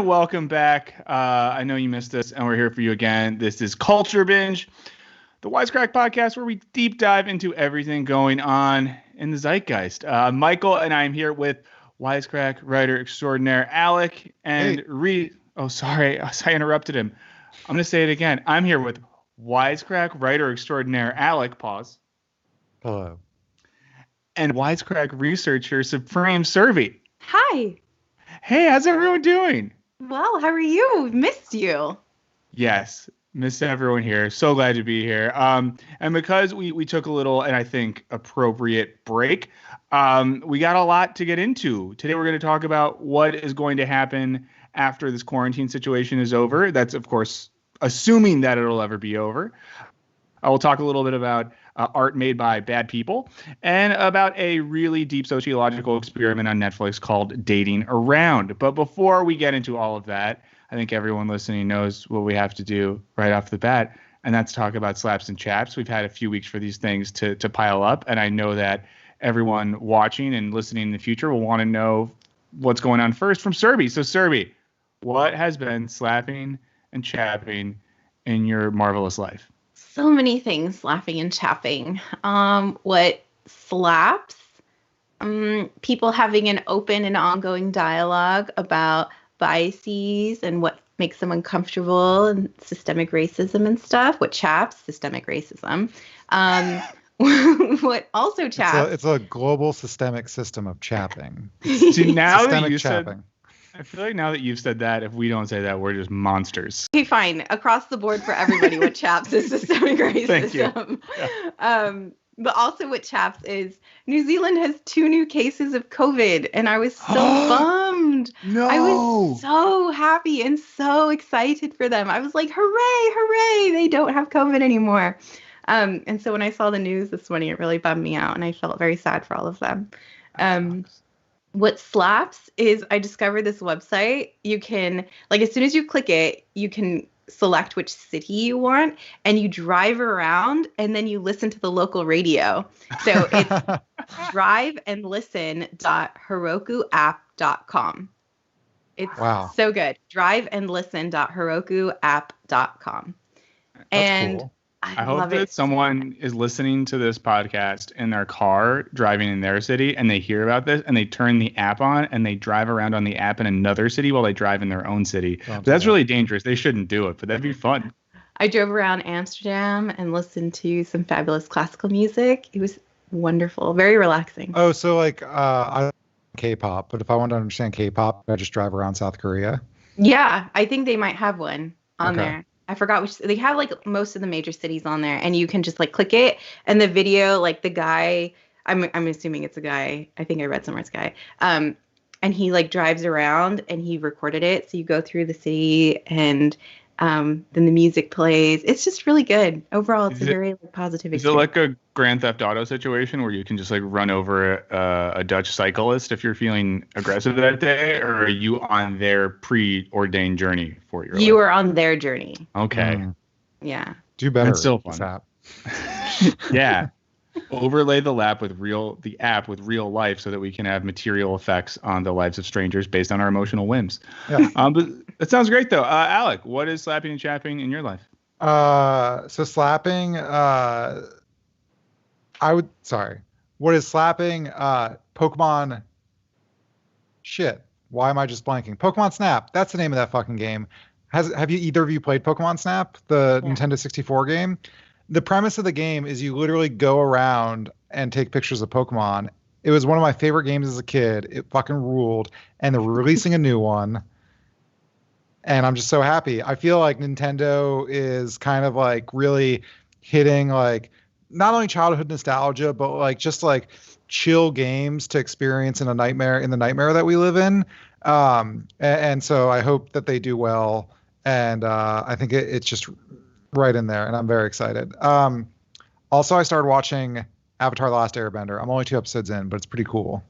Welcome back. I know you missed us, and we're here for you again. This is Culture Binge, the Wisecrack podcast where we deep dive into everything going on in the zeitgeist. Michael and I am here with Wisecrack writer extraordinaire Alec and Oh, sorry, I interrupted him. I'm going to say it again. I'm here with Wisecrack writer extraordinaire Alec. Pause. Hello. And Wisecrack researcher Supreme Survey. Hi. Hey, how's everyone doing? Well, how are you? We've missed you. Yes, missed everyone here. So glad to be here. And because we took a little, and I think appropriate break, we got a lot to get into. Today we're going to talk about what is going to happen after this quarantine situation is over. That's, of course, assuming that it'll ever be over. I will talk a little bit about art made by bad people and about a really deep sociological experiment on Netflix called Dating Around. But before we get into all of that, I think everyone listening knows what we have to do right off the bat, and that's talk about slaps and chaps. We've had a few weeks for these things to pile up, and I know that everyone watching and listening in the future will want to know what's going on first from Serby. So Serby, what has been slapping and chapping in your marvelous life? So many things laughing and chapping. What slaps? People having an open and ongoing dialogue about biases and what makes them uncomfortable and systemic racism and stuff. What chaps? Systemic racism. What also chaps? It's a global systemic system of chapping. See, now systemic that you chapping. said, I feel like now that you've said that, if we don't say that, we're just monsters. Okay, fine. Across the board for everybody, what chaps is systemic racism. Thank you. Yeah. But also what chaps is New Zealand has 2 new cases of COVID, and I was so bummed. No. I was so happy and so excited for them. I was like, hooray, hooray, they don't have COVID anymore. And so when I saw the news this morning, it really bummed me out, and I felt very sad for all of them. What slaps is I discovered this website. You can, like, as soon as you click it, you can select which city you want, and you drive around, and then you listen to the local radio. So it's driveandlisten.herokuapp.com. It's so good. Driveandlisten.herokuapp.com. That's cool. I hope that someone is listening to this podcast in their car driving in their city and they hear about this and they turn the app on and they drive around on the app in another city while they drive in their own city. But that's really dangerous. They shouldn't do it, but that'd be fun. I drove around Amsterdam and listened to some fabulous classical music. It was wonderful, very relaxing. Oh, so like I K-pop, but if I want to understand K-pop, I just drive around South Korea. Yeah, I think they might have one on there. I forgot which. They have like most of the major cities on there, and you can just like click it, and the video, like the guy, I'm assuming it's a guy. I think I read somewhere it's a guy. And he like drives around and he recorded it. So you go through the city and then the music plays. It's just really good. Overall, it's a very positive experience. Is it like a Grand Theft Auto situation where you can just like run over a Dutch cyclist if you're feeling aggressive that day, or are you on their preordained journey for your life? You are on their journey. Okay. Yeah. Do better. That's still fun. Yeah. Overlay the app with real life so that we can have material effects on the lives of strangers based on our emotional whims. Yeah. But that sounds great though. Alec, what is slapping and chapping in your life? So slapping, what is slapping? Pokemon shit. Why am I just blanking? Pokemon Snap. That's the name of that fucking game. Have you either of you played Pokemon Snap, the Nintendo 64 game? The premise of the game is you literally go around and take pictures of Pokemon. It was one of my favorite games as a kid. It fucking ruled. And they're releasing a new one. And I'm just so happy. I feel like Nintendo is kind of like really hitting like not only childhood nostalgia, but like just like chill games to experience in the nightmare that we live in. And so I hope that they do well. And I think it's just right in there, and I'm very excited. Also, I started watching Avatar: The Last Airbender. I'm only 2 episodes in, but it's pretty cool.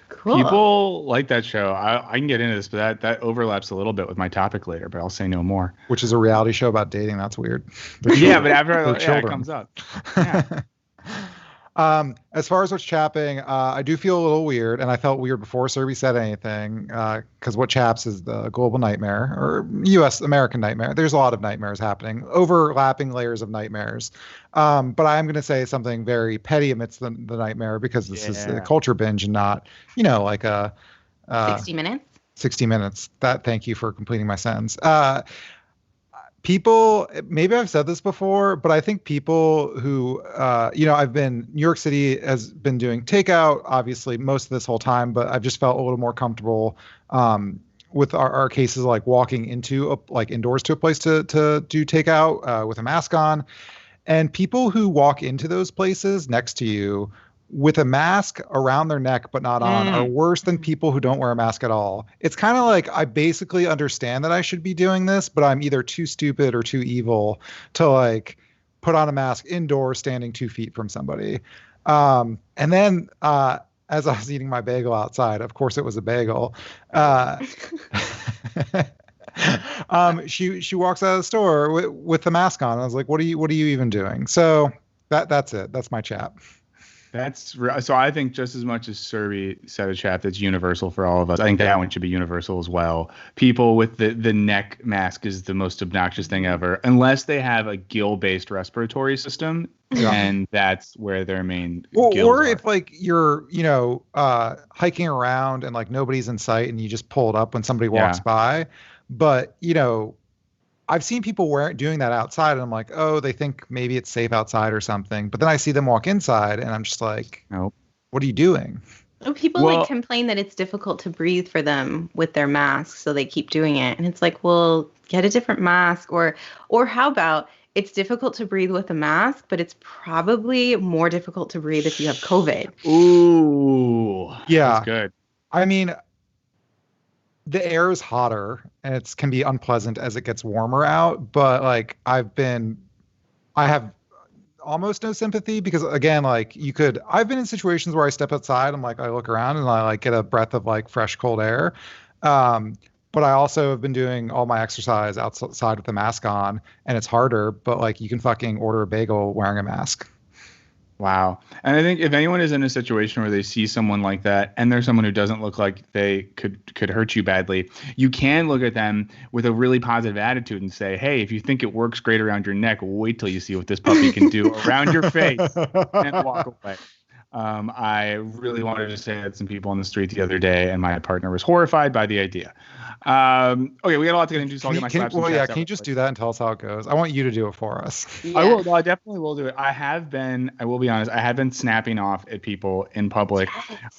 Cool. People like that show. I can get into this, but that overlaps a little bit with my topic later, but I'll say no more. Which is a reality show about dating. That's weird. Yeah, but after it comes up. Yeah. As far as what's chapping, I do feel a little weird, and I felt weird before Serby said anything, because what chaps is the global nightmare or U.S. American nightmare. There's a lot of nightmares happening, overlapping layers of nightmares. But I am going to say something very petty amidst the nightmare, because this is a culture binge and not, like a 60 minutes. 60 minutes. Thank you for completing my sentence. People, maybe I've said this before, but I think people who, New York City has been doing takeout, obviously, most of this whole time, but I've just felt a little more comfortable with our cases, like walking into indoors to a place to do takeout with a mask on. And people who walk into those places next to you with a mask around their neck but not on are worse than people who don't wear a mask at all. It's kind of like I basically understand that I should be doing this, but I'm either too stupid or too evil to put on a mask indoors standing 2 feet from somebody. And then as I was eating my bagel outside, of course it was a bagel, she walks out of the store with the mask on. I was like, what are you even doing? So that's it. That's my chat. So I think just as much as Serby said a chat that's universal for all of us, I think that one should be universal as well. People with the neck mask is the most obnoxious thing ever, unless they have a gill-based respiratory system, and that's where their main gills or are. if you're hiking around and nobody's in sight and you just pull it up when somebody walks by. But I've seen people doing that outside, and I'm like, oh, they think maybe it's safe outside or something. But then I see them walk inside, and I'm just like, nope. What are you doing? People complain that it's difficult to breathe for them with their masks, so they keep doing it. And it's like, well, get a different mask, or how about it's difficult to breathe with a mask, but it's probably more difficult to breathe if you have COVID. Ooh, yeah, that's good. I mean, the air is hotter and it can be unpleasant as it gets warmer out. But I have almost no sympathy, because again, I've been in situations where I step outside and I look around and I get a breath of fresh, cold air. But I also have been doing all my exercise outside with the mask on, and it's harder, but you can fucking order a bagel wearing a mask. Wow. And I think if anyone is in a situation where they see someone like that and there's someone who doesn't look like they could hurt you badly, you can look at them with a really positive attitude and say, hey, if you think it works great around your neck, wait till you see what this puppy can do around your face, and walk away. I really wanted to say that to some people on the street the other day, and my partner was horrified by the idea. Okay, we got a lot to get into, so I'll get my slaps. Can you just do that and tell us how it goes? I want you to do it for us. Yeah. I will. No, I definitely will do it. I will be honest, I have been snapping off at people in public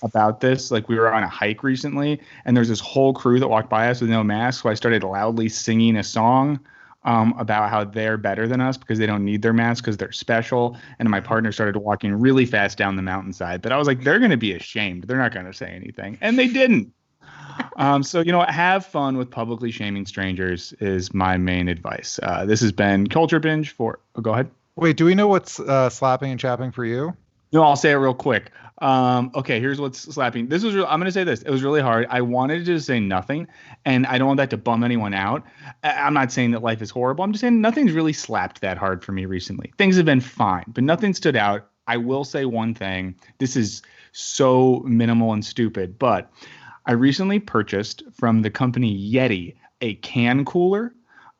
about this. We were on a hike recently, and there's this whole crew that walked by us with no masks, so I started loudly singing a song about how they're better than us because they don't need their masks because they're special. And my partner started walking really fast down the mountainside. But I was like, they're going to be ashamed. They're not going to say anything. And they didn't. So, have fun with publicly shaming strangers is my main advice. This has been Culture Binge for... Oh, go ahead. Wait, do we know what's slapping and chapping for you? No, I'll say it real quick. Okay, here's what's slapping. I'm going to say this. It was really hard. I wanted to say nothing, and I don't want that to bum anyone out. I'm not saying that life is horrible. I'm just saying nothing's really slapped that hard for me recently. Things have been fine, but nothing stood out. I will say one thing. This is so minimal and stupid, but I recently purchased from the company Yeti a can cooler.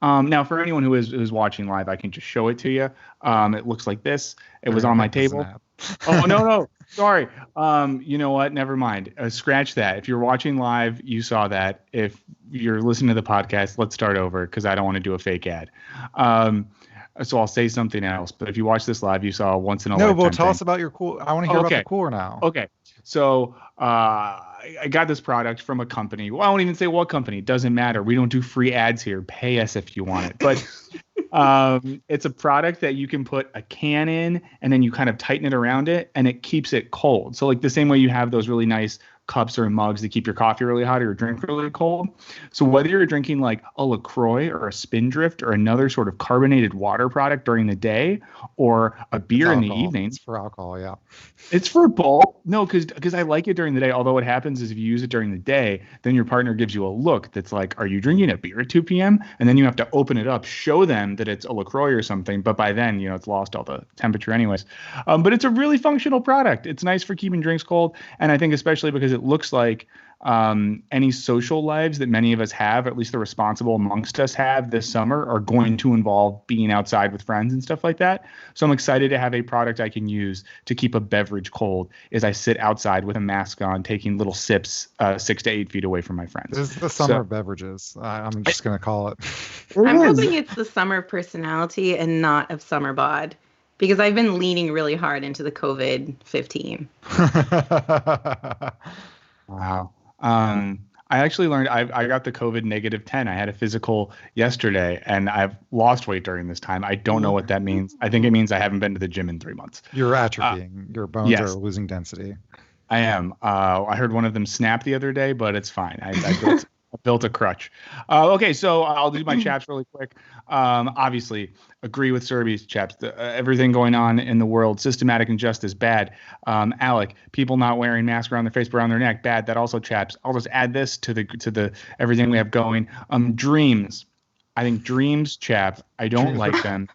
Now, for anyone who is watching live, I can just show it to you. It looks like this. It was on my table. Oh, no. Sorry. You know what? Never mind. Scratch that. If you're watching live, you saw that. If you're listening to the podcast, let's start over because I don't want to do a fake ad. So I'll say something else. But if you watch this live, you saw a once in a No, lifetime well, tell thing. us about your cool. I want to hear about the cooler now. Okay. So I got this product from a company. Well, I won't even say what company. It doesn't matter. We don't do free ads here. Pay us if you want it. But it's a product that you can put a can in and then you kind of tighten it around it and it keeps it cold. So like the same way you have those really nice cups or mugs that keep your coffee really hot or your drink really cold. So whether you're drinking like a LaCroix or a Spindrift or another sort of carbonated water product during the day or a beer in the evening. It's for alcohol, yeah. It's for both. No, because I like it during the day. Although what happens is if you use it during the day, then your partner gives you a look that's like, are you drinking a beer at 2 p.m.? And then you have to open it up, show them that it's a LaCroix or something. But by then, it's lost all the temperature anyways. But it's a really functional product. It's nice for keeping drinks cold. And I think especially because it looks like any social lives that many of us have, at least the responsible amongst us have this summer, are going to involve being outside with friends and stuff like that. So I'm excited to have a product I can use to keep a beverage cold as I sit outside with a mask on, taking little sips 6 to 8 feet away from my friends. This is the summer of beverages. I'm just going to call it. I'm hoping it's the summer of personality and not of summer bod. Because I've been leaning really hard into the COVID-15. Wow. I actually learned I got the COVID -10. I had a physical yesterday and I've lost weight during this time. I don't know what that means. I think it means I haven't been to the gym in 3 months. You're atrophying. Your bones are losing density. I am. I heard one of them snap the other day, but it's fine. I built a crutch. Okay, so I'll do my chaps really quick. Obviously, agree with Serby's chaps. Everything going on in the world, systematic injustice, bad. Alec, people not wearing masks around their face, but around their neck, bad. That also chaps. I'll just add this to the everything we have going. Dreams. I think dreams, chap. I don't like them.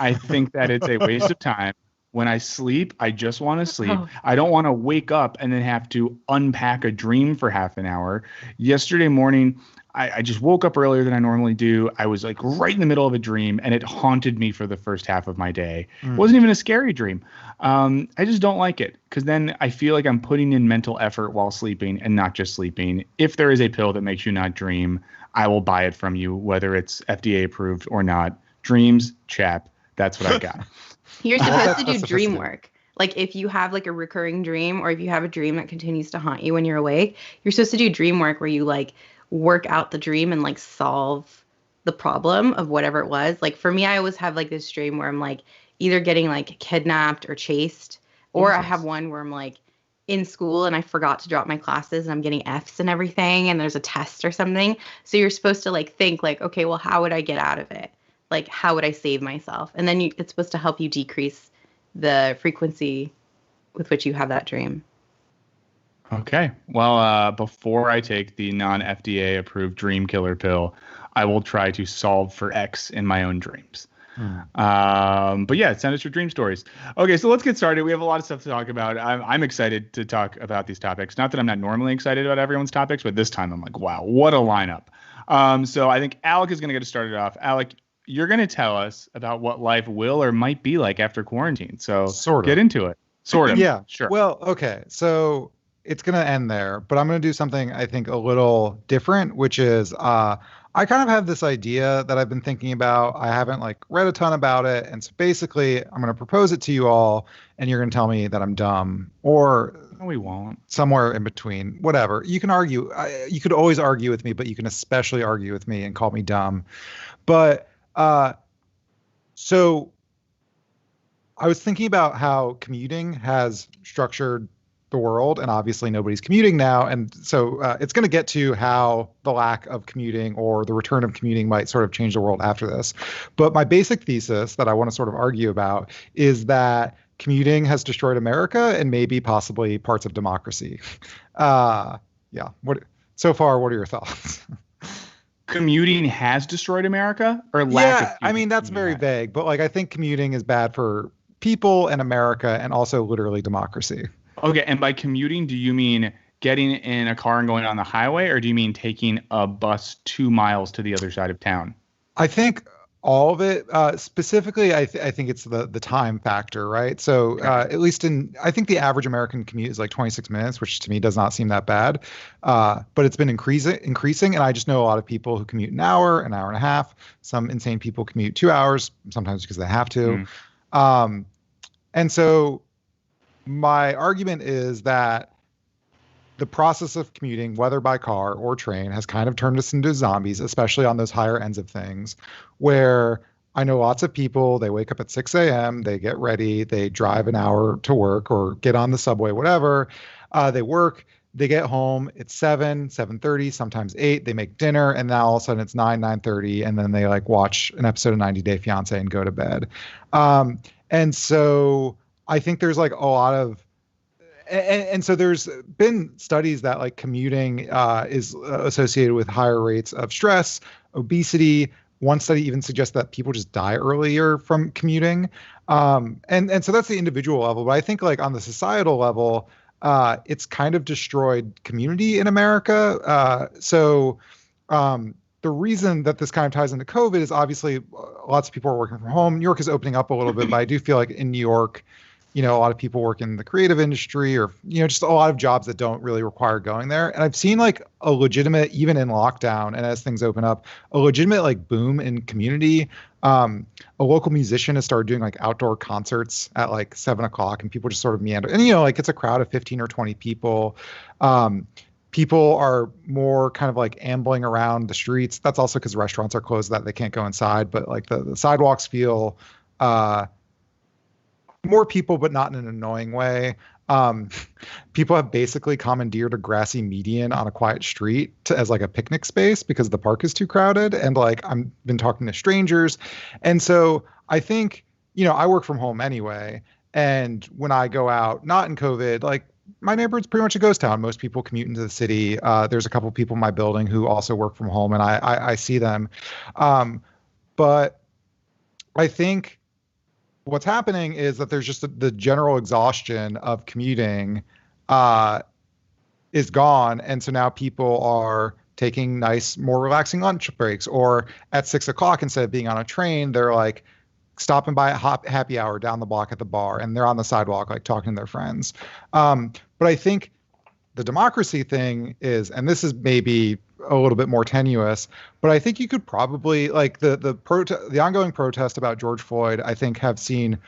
I think that it's a waste of time. When I sleep, I just want to sleep. Oh. I don't want to wake up and then have to unpack a dream for half an hour. Yesterday morning, I just woke up earlier than I normally do. I was like right in the middle of a dream, and it haunted me for the first half of my day. It wasn't even a scary dream. I just don't like it because then I feel like I'm putting in mental effort while sleeping and not just sleeping. If there is a pill that makes you not dream, I will buy it from you, whether it's FDA approved or not. Dreams, chap. That's what I got. You're supposed to do dream work. Like if you have like a recurring dream or if you have a dream that continues to haunt you when you're awake, you're supposed to do dream work where you like work out the dream and like solve the problem of whatever it was. Like for me, I always have like this dream where I'm like either getting like kidnapped or chased, or I have one where I'm like in school and I forgot to drop my classes and I'm getting F's and everything and there's a test or something. So you're supposed to like think like, okay, well, how would I get out of it? Like, how would I save myself? And then it's supposed to help you decrease the frequency with which you have that dream. Okay. Well, before I take the non-FDA approved dream killer pill, I will try to solve for X in my own dreams. But yeah, send us your dream stories. Okay, so let's get started. We have a lot of stuff to talk about. I'm excited to talk about these topics. Not that I'm not normally excited about everyone's topics, but this time I'm like, wow, what a lineup. So I think Alec is going to get us started off. Alec, you're going to tell us about what life will or might be like after quarantine. So get into it. Sort of. Yeah, sure. Well, okay. So it's going to end there, but I'm going to do something I think a little different, which is I kind of have this idea that I've been thinking about. I haven't like read a ton about it. And so basically I'm going to propose it to you all and you're going to tell me that I'm dumb or no, we won't. Somewhere in between, whatever. You can argue. You could always argue with me, but you can especially argue with me and call me dumb. But so I was thinking about how commuting has structured the world, and obviously nobody's commuting now. And so it's going to get to how the lack of commuting or the return of commuting might sort of change the world after this. But my basic thesis that I want to sort of argue about is that commuting has destroyed America and maybe possibly parts of democracy. Yeah. So far, what are your thoughts? Commuting has destroyed America or lack of commuting? I mean, that's very vague, but like I think commuting is bad for people and America and also literally democracy. Okay, and by commuting, do you mean getting in a car and going on the highway, or do you mean taking a bus 2 miles to the other side of town? I think all of it. Specifically, I think it's the time factor, right? So at least I think the average American commute is like 26 minutes, which to me does not seem that bad. But it's been increasing, and I just know a lot of people who commute an hour and a half. Some insane people commute 2 hours, sometimes because they have to. And so my argument is that the process of commuting, whether by car or train, has kind of turned us into zombies, especially on those higher ends of things, where I know lots of people, they wake up at 6 a.m., they get ready, they drive an hour to work or get on the subway, whatever. They work, they get home, it's 7:30, sometimes 8, they make dinner, and now all of a sudden it's 9:30, and then they like watch an episode of 90 Day Fiancé and go to bed. And so I think there's like a lot of, and so there's been studies that like commuting is associated with higher rates of stress, obesity. One study even suggests that people just die earlier from commuting. And so that's the individual level. But I think like on the societal level, it's kind of destroyed community in America. The reason that this kind of ties into COVID is obviously lots of people are working from home. New York is opening up a little bit, but I do feel like in New York, a lot of people work in the creative industry or, just a lot of jobs that don't really require going there. And I've seen like a legitimate, even in lockdown and as things open up, a legitimate like boom in community. A local musician has started doing like outdoor concerts at like 7:00 and people just sort of meander. And, like it's a crowd of 15 or 20 people. People are more kind of like ambling around the streets. That's also because restaurants are closed that they can't go inside. But like the sidewalks feel more people, but not in an annoying way. People have basically commandeered a grassy median on a quiet street as like a picnic space because the park is too crowded. And like I've been talking to strangers. And so I think, I work from home anyway. And when I go out, not in COVID, like my neighborhood's pretty much a ghost town. Most people commute into the city. There's a couple people in my building who also work from home and I see them. But I think what's happening is that there's just the general exhaustion of commuting is gone. And so now people are taking nice, more relaxing lunch breaks, or at 6:00, instead of being on a train, they're like stopping by a happy hour down the block at the bar, and they're on the sidewalk, like talking to their friends. But I think the democracy thing is, and this is maybe a little bit more tenuous, but I think you could probably like the ongoing protest about George Floyd, I think have seen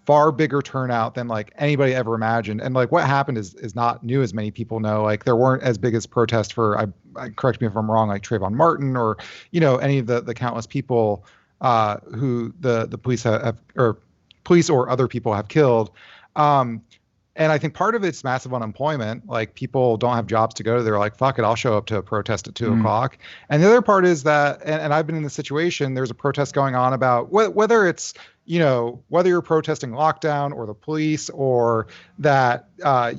far bigger turnout than like anybody ever imagined. And like what happened is not new, as many people know. Like there weren't as big as protests for, I correct me if I'm wrong, like Trayvon Martin or, any of the countless people who the police have or police or other people have killed. And I think part of it's massive unemployment. Like people don't have jobs to go to. They're like, fuck it, I'll show up to a protest at 2:00. And the other part is that, and I've been in this situation, there's a protest going on about whether it's, whether you're protesting lockdown or the police, or that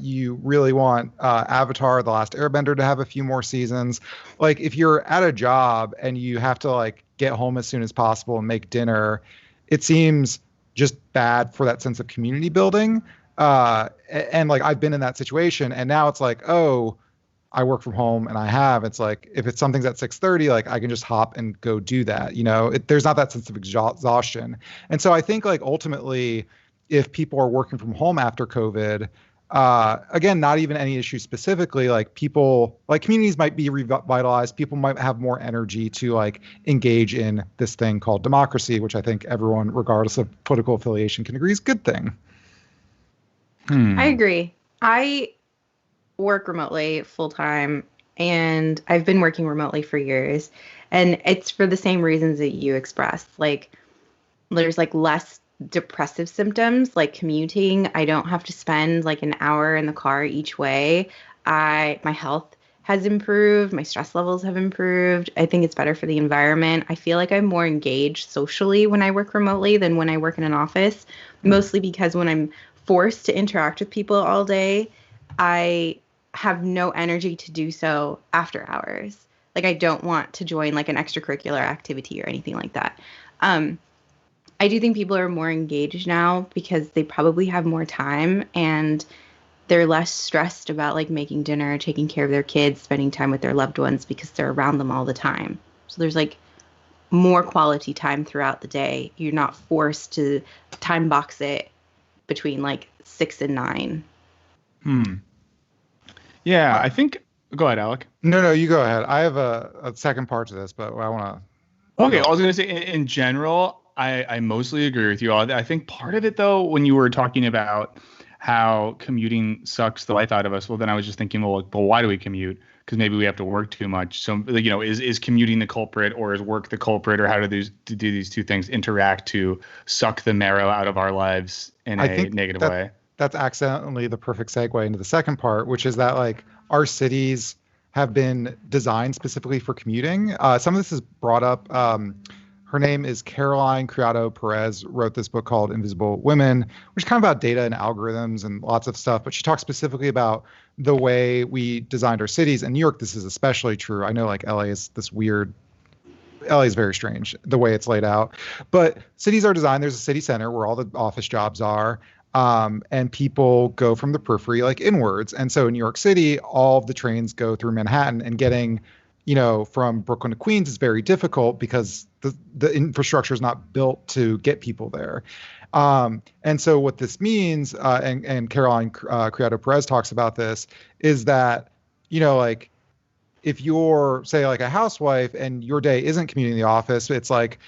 you really want Avatar, The Last Airbender to have a few more seasons. Like if you're at a job and you have to like get home as soon as possible and make dinner, it seems just bad for that sense of community building. And like I've been in that situation, and now it's like, oh, I work from home, and it's like if it's something's at 6:30, like I can just hop and go do that. There's not that sense of exhaustion. And so I think like ultimately, if people are working from home after COVID, again, not even any issue specifically, like people, like communities might be revitalized. People might have more energy to like engage in this thing called democracy, which I think everyone, regardless of political affiliation, can agree is a good thing. I agree. I work remotely full time, and I've been working remotely for years. And it's for the same reasons that you expressed. Like there's like less depressive symptoms, like commuting. I don't have to spend like an hour in the car each way. My health has improved. My stress levels have improved. I think it's better for the environment. I feel like I'm more engaged socially when I work remotely than when I work in an office, mostly because when I'm forced to interact with people all day, I have no energy to do so after hours. Like I don't want to join like an extracurricular activity or anything like that. I do think people are more engaged now because they probably have more time and they're less stressed about like making dinner, taking care of their kids, spending time with their loved ones because they're around them all the time. So there's like more quality time throughout the day. You're not forced to time box it between like 6 and 9. Yeah, I think. Go ahead, Alec. No, you go ahead. I have a second part to this, but I want to. Okay, I was going to say, in general, I mostly agree with you all. I think part of it, though, when you were talking about how commuting sucks the life out of us, well, then I was just thinking, well, why do we commute? Because maybe we have to work too much. So, is commuting the culprit, or is work the culprit, or how do these two things interact to suck the marrow out of our lives in a negative way? That's accidentally the perfect segue into the second part, which is that like our cities have been designed specifically for commuting. Some of this is brought up. Her name is Caroline Criado Perez, wrote this book called Invisible Women, which is kind of about data and algorithms and lots of stuff. But she talks specifically about the way we designed our cities. In New York, this is especially true. I know like LA is very strange, the way it's laid out. But cities are designed, there's a city center where all the office jobs are. And people go from the periphery like inwards. And so in New York City, all of the trains go through Manhattan, and getting, from Brooklyn to Queens is very difficult because the infrastructure is not built to get people there. And so what this means, and Caroline Criado Perez talks about this, is that, like if you're, say, like a housewife and your day isn't commuting to the office, it's like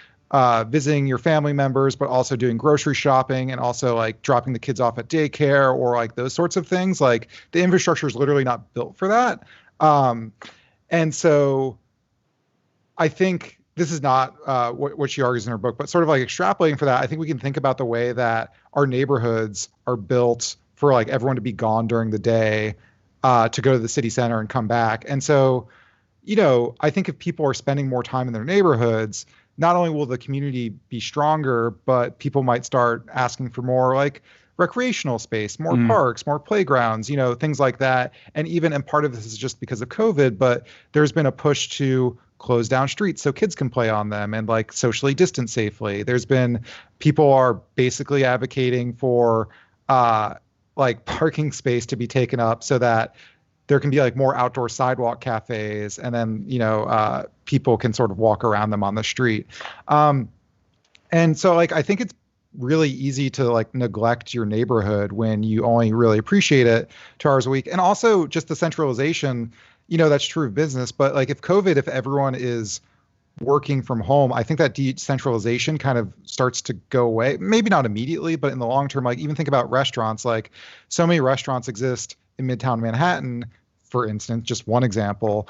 visiting your family members, but also doing grocery shopping and also like dropping the kids off at daycare or like those sorts of things. Like the infrastructure is literally not built for that. And so I think this is not what she argues in her book, but sort of like extrapolating for that, I think we can think about the way that our neighborhoods are built for like everyone to be gone during the day, to go to the city center and come back. And so, I think if people are spending more time in their neighborhoods, not only will the community be stronger, but people might start asking for more like recreational space, more parks, more playgrounds, things like that. And part of this is just because of COVID, but there's been a push to close down streets so kids can play on them and like socially distance safely. There's been people are basically advocating for like parking space to be taken up so that there can be like more outdoor sidewalk cafes, and then, people can sort of walk around them on the street. And so like, I think it's really easy to like neglect your neighborhood when you only really appreciate it 2 hours a week. And also just the centralization, that's true of business, but like if everyone is working from home, I think that decentralization kind of starts to go away. Maybe not immediately, but in the long term, like even think about restaurants, like so many restaurants exist in Midtown Manhattan, for instance, just one example.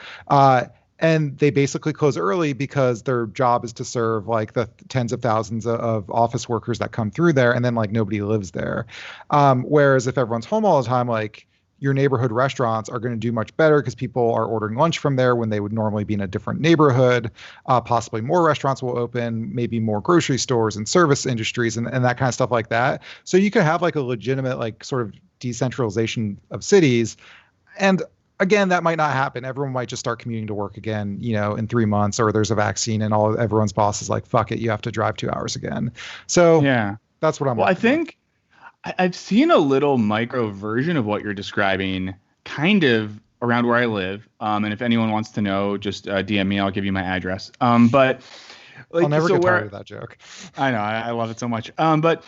And they basically close early because their job is to serve like the tens of thousands of office workers that come through there. And then like nobody lives there. Whereas if everyone's home all the time, like your neighborhood restaurants are going to do much better because people are ordering lunch from there when they would normally be in a different neighborhood. Possibly more restaurants will open, maybe more grocery stores and service industries and that kind of stuff like that. So you could have like a legitimate like sort of decentralization of cities. And again, that might not happen. Everyone might just start commuting to work again, in 3 months, or there's a vaccine and everyone's boss is like, fuck it, you have to drive 2 hours again. So yeah, that's what I'm. Well, I think I've seen a little micro version of what you're describing kind of around where I live. And if anyone wants to know, just DM me, I'll give you my address. But like, I'll never get tired of that joke. I know. I love it so much. But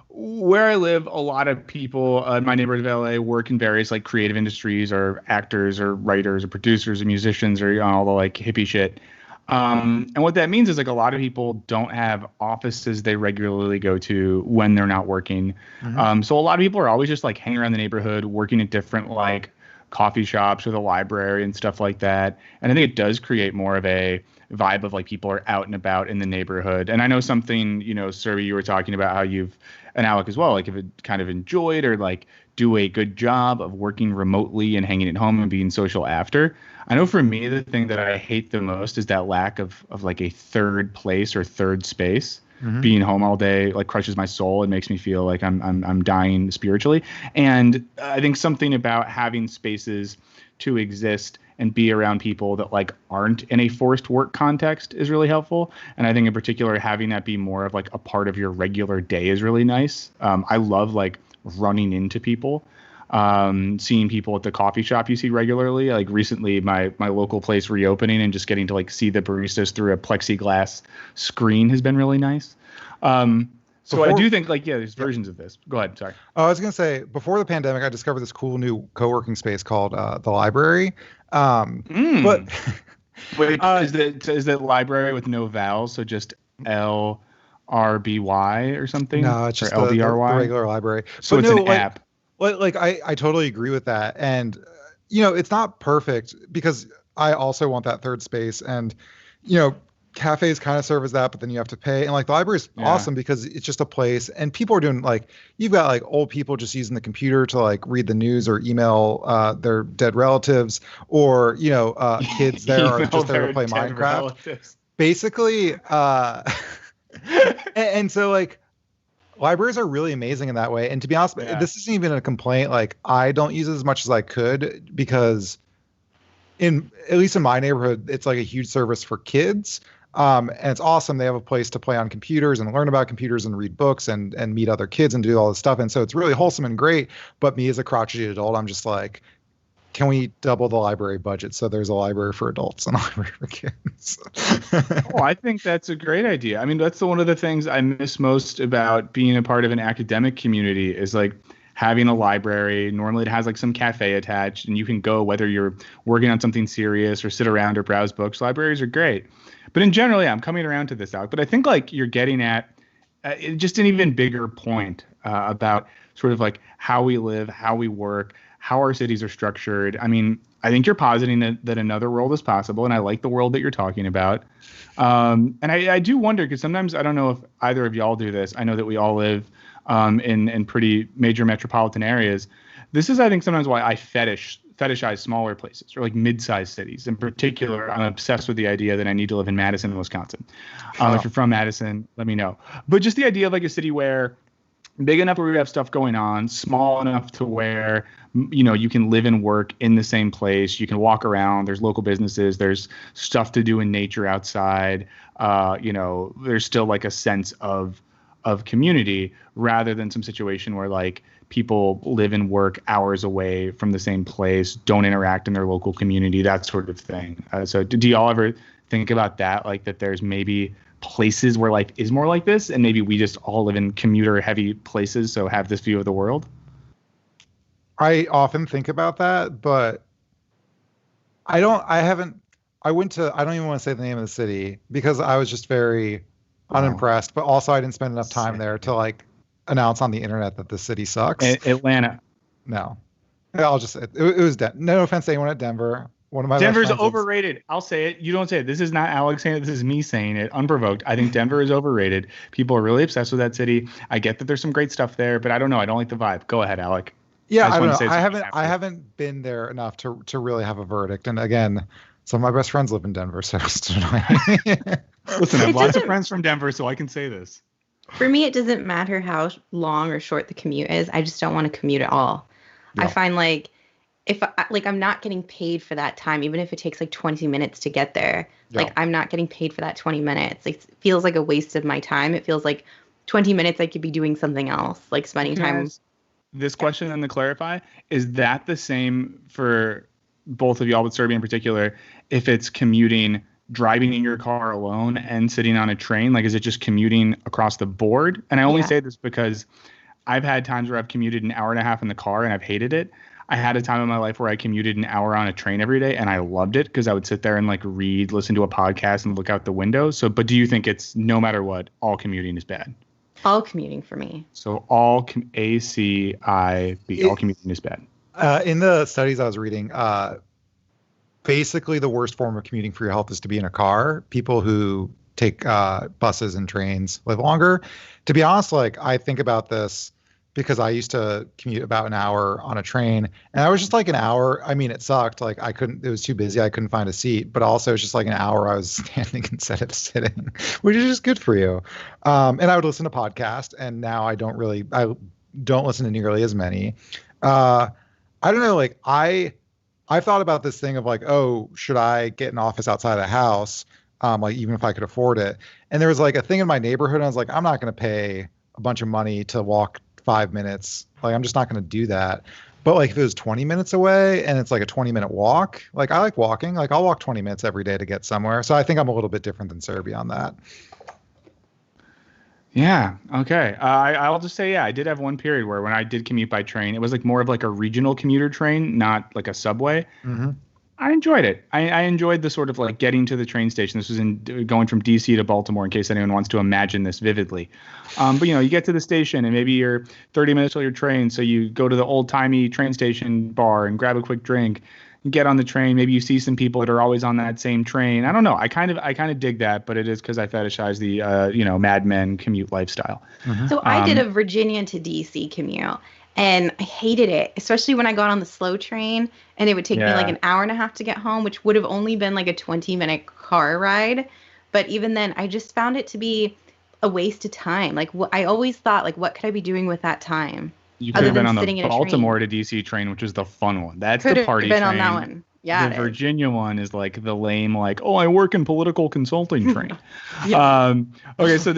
where I live, a lot of people in my neighborhood of LA work in various like creative industries, or actors or writers or producers or musicians, or all the like hippie shit. And what that means is like a lot of people don't have offices they regularly go to when they're not working. So a lot of people are always just like hanging around the neighborhood, working at different like coffee shops or the library and stuff like that. And I think it does create more of a vibe of like people are out and about in the neighborhood. And I know something, Survey, you were talking about how you've, and Alec as well, like if it kind of enjoyed or like do a good job of working remotely and hanging at home and being social after. I know for me, the thing that I hate the most is that lack of like a third place or third space. Being home all day like crushes my soul and makes me feel like I'm dying spiritually. And I think something about having spaces to exist and be around people that like aren't in a forced work context is really helpful. And I think in particular, having that be more of like a part of your regular day is really nice. I love like running into people. seeing people at the coffee shop you see regularly. Like recently, my local place reopening and just getting to like see the baristas through a plexiglass screen has been really nice. So I do think like, yeah, there's versions of this. Go ahead. Sorry. Oh, I was gonna say before the pandemic, I discovered this cool new co-working space called the Library. But wait, is that library with no vowels? So just LRBY or something? No, it's just the regular library. So but it's no, an app. Like I totally agree with that. And it's not perfect because I also want that third space. And cafes kind of serve as that, but then you have to pay. And like the library is awesome because it's just a place, and people are doing like, you've got like old people just using the computer to like read the news or email their dead relatives, or kids there are just there to play Minecraft. Relatives. Basically, and so like libraries are really amazing in that way. And to be honest, this isn't even a complaint. Like I don't use it as much as I could because at least in my neighborhood, it's like a huge service for kids. And it's awesome. They have a place to play on computers and learn about computers and read books and meet other kids and do all this stuff. And so it's really wholesome and great. But me as a crotchety adult, I'm just like, can we double the library budget so there's a library for adults and a library for kids? I think that's a great idea. I mean, that's one of the things I miss most about being a part of an academic community is like having a library. Normally it has like some cafe attached and you can go whether you're working on something serious or sit around or browse books. Libraries are great. But in general, I'm coming around to this, Alec. But I think like you're getting at just an even bigger point about sort of like how we live, how we work, how our cities are structured. I mean, I think you're positing that another world is possible, and I like the world that you're talking about. And I do wonder, because sometimes I don't know if either of y'all do this. I know that we all live in pretty major metropolitan areas. This is, I think, sometimes why I fetishize smaller places or like mid-sized cities. In particular, I'm obsessed with the idea that I need to live in Madison, Wisconsin. If you're from Madison, let me know. But just the idea of like a city where big enough where we have stuff going on, small enough to where you can live and work in the same place. You can walk around. There's local businesses. There's stuff to do in nature outside. There's still like a sense of community rather than some situation where like people live and work hours away from the same place, don't interact in their local community, that sort of thing. So do y'all ever think about that? Like that there's maybe places where life is more like this, and maybe we just all live in commuter heavy places, so have this view of the world? I often think about that, but I don't even want to say the name of the city because I was just very unimpressed, but also I didn't spend enough time there to like announce on the internet that the city sucks. Atlanta. No. I'll just say it was no offense to anyone at Denver. One of my Denver's overrated. I'll say it. You don't say it. This is not Alex saying it. This is me saying it, unprovoked. I think Denver is overrated. People are really obsessed with that city. I get that there's some great stuff there, but I don't know. I don't like the vibe. Go ahead, Alec. Yeah, I don't know. I haven't been there enough to really have a verdict. And again, some of my best friends live in Denver, so it's annoying. Listen, I have lots of friends from Denver, so I can say this. For me, it doesn't matter how long or short the commute is. I just don't want to commute at all. Yeah. I find like if I'm not getting paid for that time, even if it takes like 20 minutes to get there, like I'm not getting paid for that 20 minutes. Like, it feels like a waste of my time. It feels like 20 minutes I could be doing something else, like spending time. This question, and to clarify, is that the same for both of y'all, but Serbia in particular, if it's commuting, driving in your car alone and sitting on a train? Like, is it just commuting across the board? And I only say this because I've had times where I've commuted an hour and a half in the car and I've hated it. I had a time in my life where I commuted an hour on a train every day and I loved it because I would sit there and like read, listen to a podcast and look out the window. So, but do you think it's no matter what, all commuting is bad? All commuting for me. So all ACIB, all commuting is bad. In the studies I was reading, basically the worst form of commuting for your health is to be in a car. People who take buses and trains live longer. To be honest, like I think about this because I used to commute about an hour on a train, and I was just like an hour. I mean, it sucked. Like it was too busy. I couldn't find a seat, but also it's just like an hour I was standing instead of sitting, which is just good for you. And I would listen to podcasts, and now I don't listen to nearly as many. I don't know. Like I've thought about this thing of like, oh, should I get an office outside the house? Like even if I could afford it. And there was like a thing in my neighborhood, and I was like, I'm not going to pay a bunch of money to walk 5 minutes. Like I'm just not going to do that. But like if it was 20 minutes away and it's like a 20-minute walk, like I like walking. Like I'll walk 20 minutes every day to get somewhere. So I think I'm a little bit different than Serby on that. Yeah. Okay. I'll just say, yeah, I did have one period where when I did commute by train, it was like more of like a regional commuter train, not like a subway. Mm-hmm. I enjoyed it. I enjoyed the sort of like getting to the train station. This was going from DC to Baltimore, in case anyone wants to imagine this vividly. But you get to the station and maybe you're 30 minutes till your train, so you go to the old timey train station bar and grab a quick drink. You get on the train. Maybe you see some people that are always on that same train. I don't know. I kind of dig that, but it is because I fetishize the Mad Men commute lifestyle. Mm-hmm. So I did a Virginia to DC commute. And I hated it, especially when I got on the slow train and it would take me like an hour and a half to get home, which would have only been like a 20-minute car ride. But even then, I just found it to be a waste of time. Like I always thought, like, what could I be doing with that time? You could have been on the Baltimore to DC train, which is the fun one. That's the party train. Could have been on that one. Yeah. The Virginia one is like the lame, like, oh, I work in political consulting train. Okay, so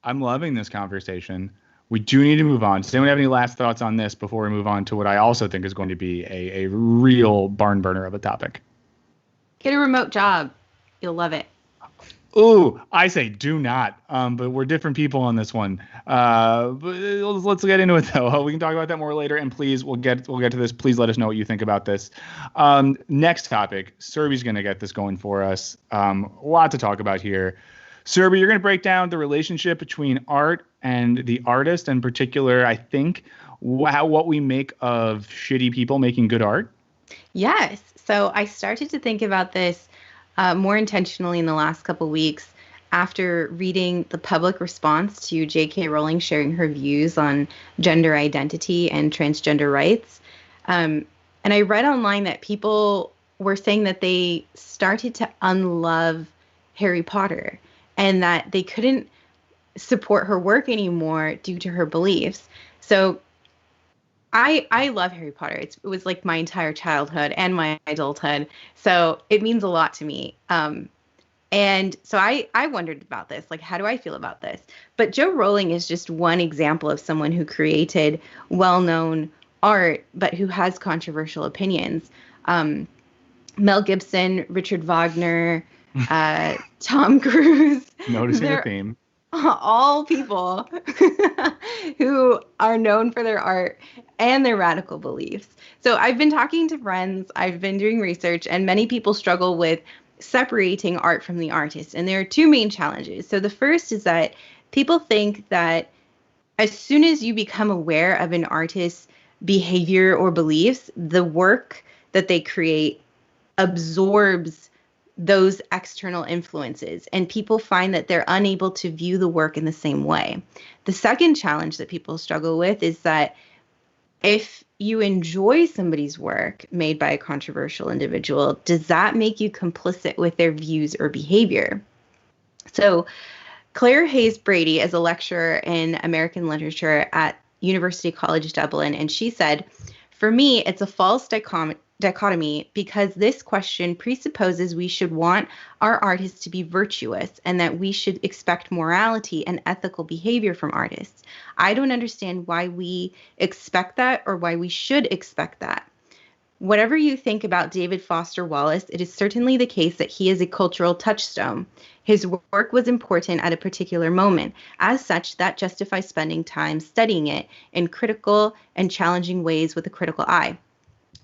I'm loving this conversation. We do need to move on. Does anyone have any last thoughts on this before we move on to what I also think is going to be a real barn burner of a topic? Get a remote job. You'll love it. Ooh, I say do not. But we're different people on this one. But let's get into it though. We can talk about that more later. And please, we'll get to this. Please let us know what you think about this. Next topic. Serby's going to get this going for us. A lot to talk about here. Serby, you're going to break down the relationship between art and the artist, in particular, I think, what we make of shitty people making good art. Yes. So I started to think about this more intentionally in the last couple weeks after reading the public response to J.K. Rowling sharing her views on gender identity and transgender rights. And I read online that people were saying that they started to unlove Harry Potter and that they couldn't support her work anymore due to her beliefs. So I love Harry Potter. It was like my entire childhood and my adulthood. So it means a lot to me. And so I wondered about this, like, how do I feel about this? But Jo Rowling is just one example of someone who created well-known art, but who has controversial opinions. Mel Gibson, Richard Wagner, Tom Cruise. Noticing a theme. All people who are known for their art and their radical beliefs. So I've been talking to friends, I've been doing research, and many people struggle with separating art from the artist. And there are two main challenges. So the first is that people think that as soon as you become aware of an artist's behavior or beliefs, the work that they create absorbs those external influences, and people find that they're unable to view the work in the same way. The second challenge that people struggle with is that if you enjoy somebody's work made by a controversial individual, does that make you complicit with their views or behavior? So Claire Hayes Brady is a lecturer in American literature at University College Dublin, and she said, "For me, it's a false dichotomy because this question presupposes we should want our artists to be virtuous and that we should expect morality and ethical behavior from artists. I don't understand why we expect that or why we should expect that. Whatever you think about David Foster Wallace, it is certainly the case that he is a cultural touchstone. His work was important at a particular moment. As such, that justifies spending time studying it in critical and challenging ways with a critical eye."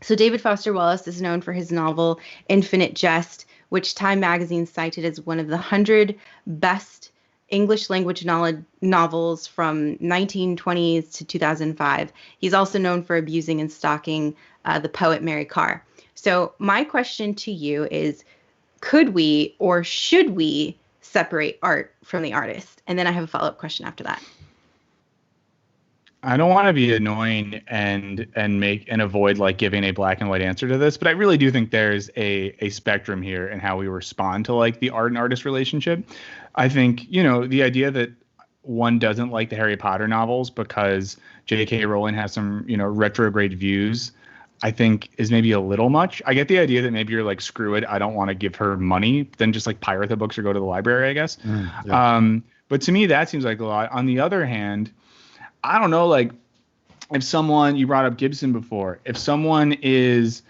So David Foster Wallace is known for his novel Infinite Jest, which Time magazine cited as one of the 100 best English language novels from 1920s to 2005. He's also known for abusing and stalking the poet Mary Karr. So my question to you is, could we or should we separate art from the artist? And then I have a follow-up question after that. I don't want to be annoying and avoid like giving a black and white answer to this, but I really do think there's a spectrum here in how we respond to like the art and artist relationship. I think, the idea that one doesn't like the Harry Potter novels because J.K. Rowling has some, retrograde views, I think is maybe a little much. I get the idea that maybe you're like, screw it, I don't want to give her money, then just like pirate the books or go to the library, I guess. Yeah. But to me, that seems like a lot. On the other hand, I don't know, like if someone, you brought up Gibson before, if someone is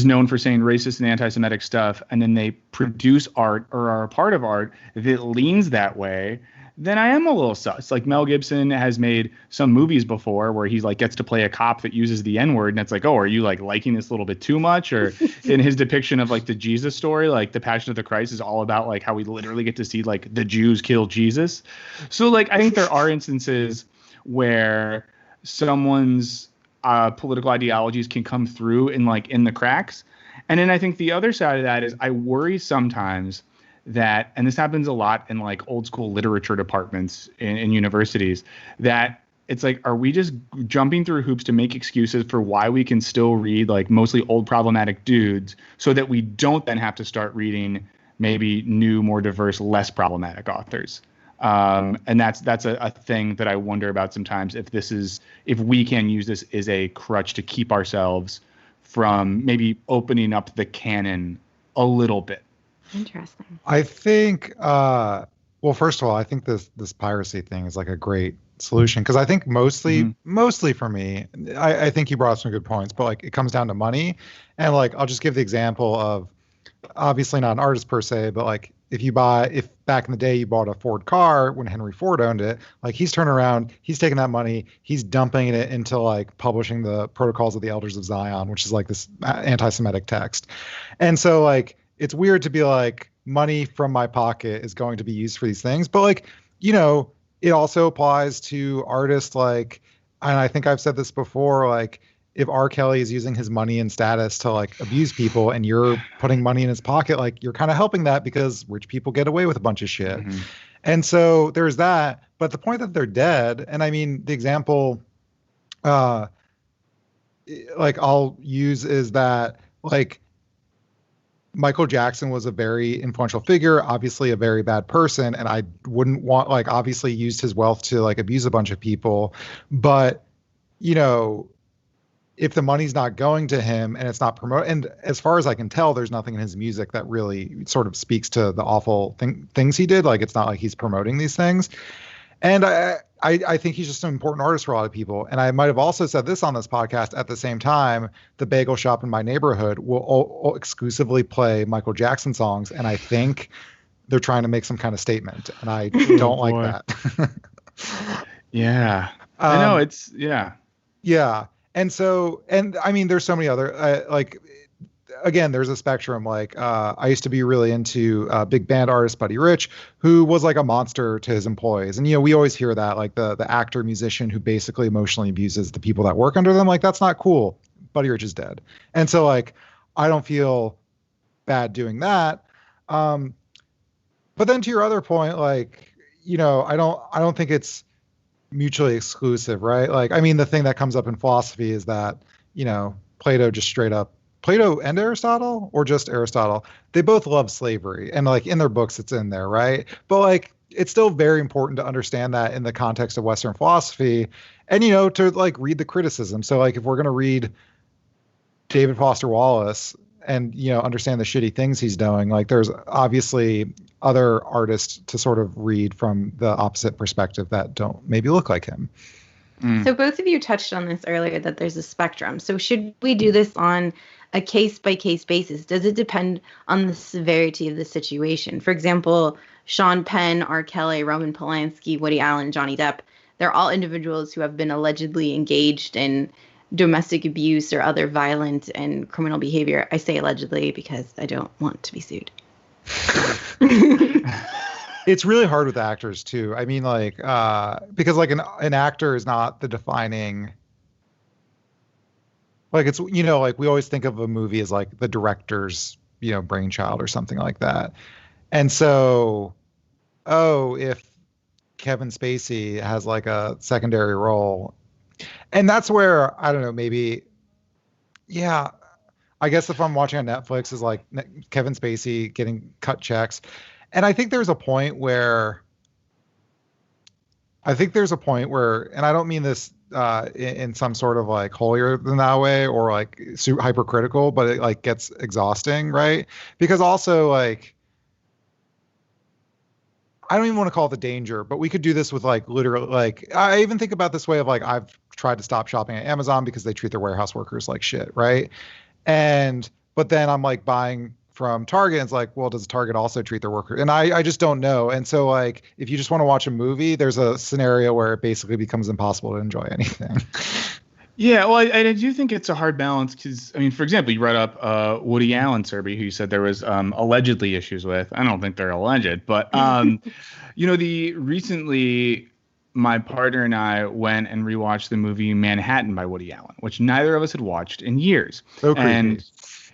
known for saying racist and anti-Semitic stuff, and then they produce art or are a part of art that leans that way, then I am a little sus. Like Mel Gibson has made some movies before where he's like gets to play a cop that uses the N-word, and it's like, oh, are you like liking this a little bit too much? Or in his depiction of like the Jesus story, like the Passion of the Christ is all about like how we literally get to see like the Jews kill Jesus. So like I think there are instances where someone's political ideologies can come through in the cracks. And then I think the other side of that is I worry sometimes that, and this happens a lot in like old school literature departments in universities, that it's like, are we just jumping through hoops to make excuses for why we can still read like mostly old problematic dudes so that we don't then have to start reading maybe new, more diverse, less problematic authors? And that's a thing that I wonder about sometimes, if we can use this as a crutch to keep ourselves from maybe opening up the canon a little bit. Interesting. I think, well, first of all, I think this piracy thing is like a great solution, because I think mostly for me, I think you brought up some good points, but like it comes down to money. And like I'll just give the example of, obviously not an artist per se, but like if back in the day you bought a Ford car when Henry Ford owned it, like he's turning around, he's taking that money, he's dumping it into like publishing the Protocols of the Elders of Zion, which is like this anti-Semitic text. And so like it's weird to be like, money from my pocket is going to be used for these things, but like, you know, it also applies to artists like, and I think I've said this before, like if R. Kelly is using his money and status to like abuse people and you're putting money in his pocket, like you're kind of helping that because rich people get away with a bunch of shit. Mm-hmm. And so there's that. But the point that they're dead, and I mean, the example like I'll use is that like Michael Jackson was a very influential figure, obviously a very bad person. And I wouldn't want, like, obviously used his wealth to like abuse a bunch of people. But, you know, if the money's not going to him and it's not promoted, and as far as I can tell, there's nothing in his music that really sort of speaks to the awful things he did. Like, it's not like he's promoting these things. And I think he's just an important artist for a lot of people. And I might have also said this on this podcast at the same time, the bagel shop in my neighborhood will exclusively play Michael Jackson songs. And I think they're trying to make some kind of statement. And I don't like that. Yeah. I know it's, yeah. Yeah. And so, and I mean, there's so many other, like, again, there's a spectrum. Like, I used to be really into big band artist Buddy Rich, who was like a monster to his employees. And, you know, we always hear that, like the actor musician who basically emotionally abuses the people that work under them. Like, that's not cool. Buddy Rich is dead. And so, like, I don't feel bad doing that. But then to your other point, like, you know, I don't think it's mutually exclusive, right? Like, I mean, the thing that comes up in philosophy is that, you know, Plato and Aristotle, or just Aristotle, they both love slavery, and like in their books it's in there, right? But like it's still very important to understand that in the context of Western philosophy, and, you know, to like read the criticism. So like if we're going to read David Foster Wallace and, you know, understand the shitty things he's doing, like there's obviously other artists to sort of read from the opposite perspective that don't maybe look like him. So both of you touched on this earlier, that there's a spectrum. So should we do this on a case-by-case basis? Does it depend on the severity of the situation? For example, Sean Penn, R. Kelly, Roman Polanski, Woody Allen, Johnny Depp, they're all individuals who have been allegedly engaged in domestic abuse or other violent and criminal behavior. I say allegedly because I don't want to be sued. It's really hard with actors too. I mean, like, because like an actor is not the defining, like, it's, you know, like we always think of a movie as like the director's, you know, brainchild or something like that. And so, if Kevin Spacey has like a secondary role, and that's where, I don't know, maybe, yeah, I guess if I'm watching on Netflix is like Kevin Spacey getting cut checks. And I think there's a point where, and I don't mean this in some sort of like holier than thou way or like hypercritical, but it like gets exhausting, right? Because also, like, I don't even want to call it the danger, but we could do this with like literally, like, I even think about this way of like, I've tried to stop shopping at Amazon because they treat their warehouse workers like shit, right? But then I'm like buying from Target, and it's like, well, does Target also treat their workers? And I just don't know. And so like, if you just want to watch a movie, there's a scenario where it basically becomes impossible to enjoy anything. Yeah, well, I do think it's a hard balance because, I mean, for example, you brought up Woody Allen, Serby, who you said there was allegedly issues with. I don't think they're alleged, but recently my partner and I went and rewatched the movie Manhattan by Woody Allen, which neither of us had watched in years. So creepy. And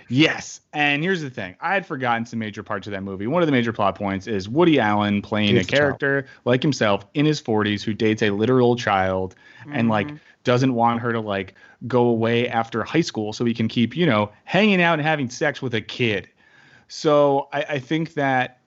yes, and here's the thing: I had forgotten some major parts of that movie. One of the major plot points is Woody Allen playing a character like himself in his 40s who dates a literal child and like doesn't want her to like go away after high school so he can keep, hanging out and having sex with a kid. So I think that,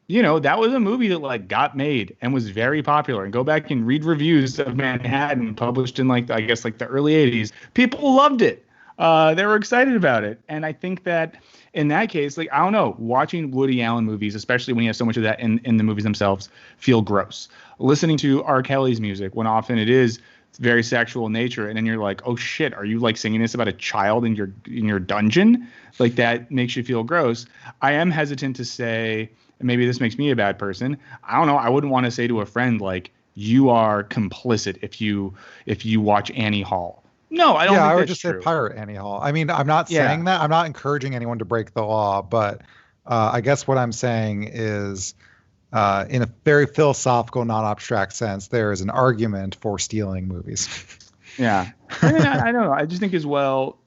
that was a movie that like got made and was very popular. And go back and read reviews of Manhattan published in like, I guess like the early 80s. People loved it. They were excited about it. And I think that in that case, like, I don't know, watching Woody Allen movies, especially when you have so much of that in the movies themselves, feel gross. Listening to R. Kelly's music, when often it is very sexual in nature, and then you're like, oh shit, are you like singing this about a child in your dungeon? Like, that makes you feel gross. I am hesitant to say, and maybe this makes me a bad person, I don't know, I wouldn't want to say to a friend like, you are complicit if you watch Annie Hall. No, I don't think I would that's just true. say pirate Annie Hall. I mean, I'm not saying that. I'm not encouraging anyone to break the law, but I guess what I'm saying is, in a very philosophical, non-abstract sense, there is an argument for stealing movies. Yeah. I mean, I don't know. I just think as well,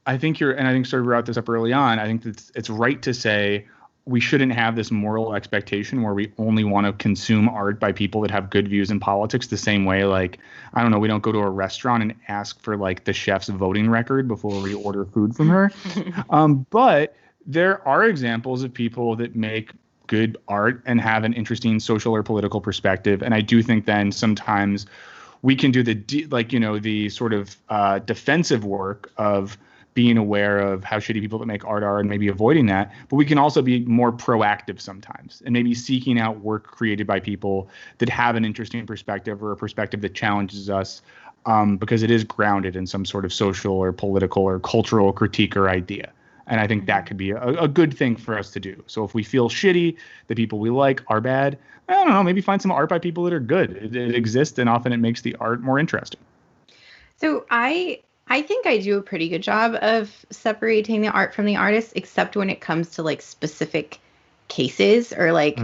I think sort of brought this up early on. I think that it's right to say we shouldn't have this moral expectation where we only want to consume art by people that have good views in politics the same way, like, I don't know, we don't go to a restaurant and ask for like the chef's voting record before we order food from her. But there are examples of people that make good art and have an interesting social or political perspective. And I do think then sometimes we can do the sort of defensive work of being aware of how shitty people that make art are and maybe avoiding that. But we can also be more proactive sometimes and maybe seeking out work created by people that have an interesting perspective or a perspective that challenges us, because it is grounded in some sort of social or political or cultural critique or idea. And I think that could be a good thing for us to do. So if we feel shitty, the people we like are bad, I don't know, maybe find some art by people that are good. It exists, and often it makes the art more interesting. So I think I do a pretty good job of separating the art from the artist, except when it comes to like specific cases or like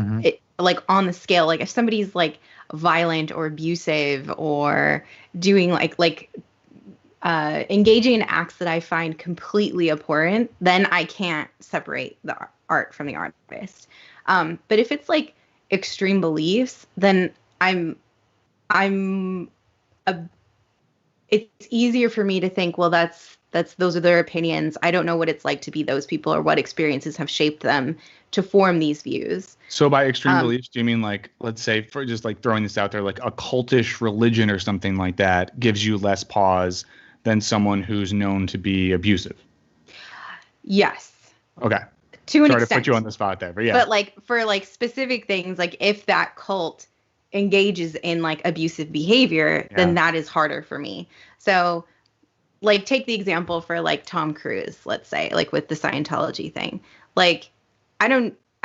like on the scale. Like if somebody's like violent or abusive or doing like engaging in acts that I find completely abhorrent, then I can't separate the art from the artist. But if it's like extreme beliefs, then it's easier for me to think, well, those are their opinions. I don't know what it's like to be those people or what experiences have shaped them to form these views. So by extreme beliefs, do you mean like, let's say, for just like throwing this out there, like a cultish religion or something like that gives you less pause than someone who's known to be abusive? Yes. Okay. To an extent. Sorry to put you on the spot there, but yeah. But like for like specific things, like if that cult engages in like abusive behavior, then that is harder for me. So like take the example for like Tom Cruise, let's say, like with the Scientology thing. Like I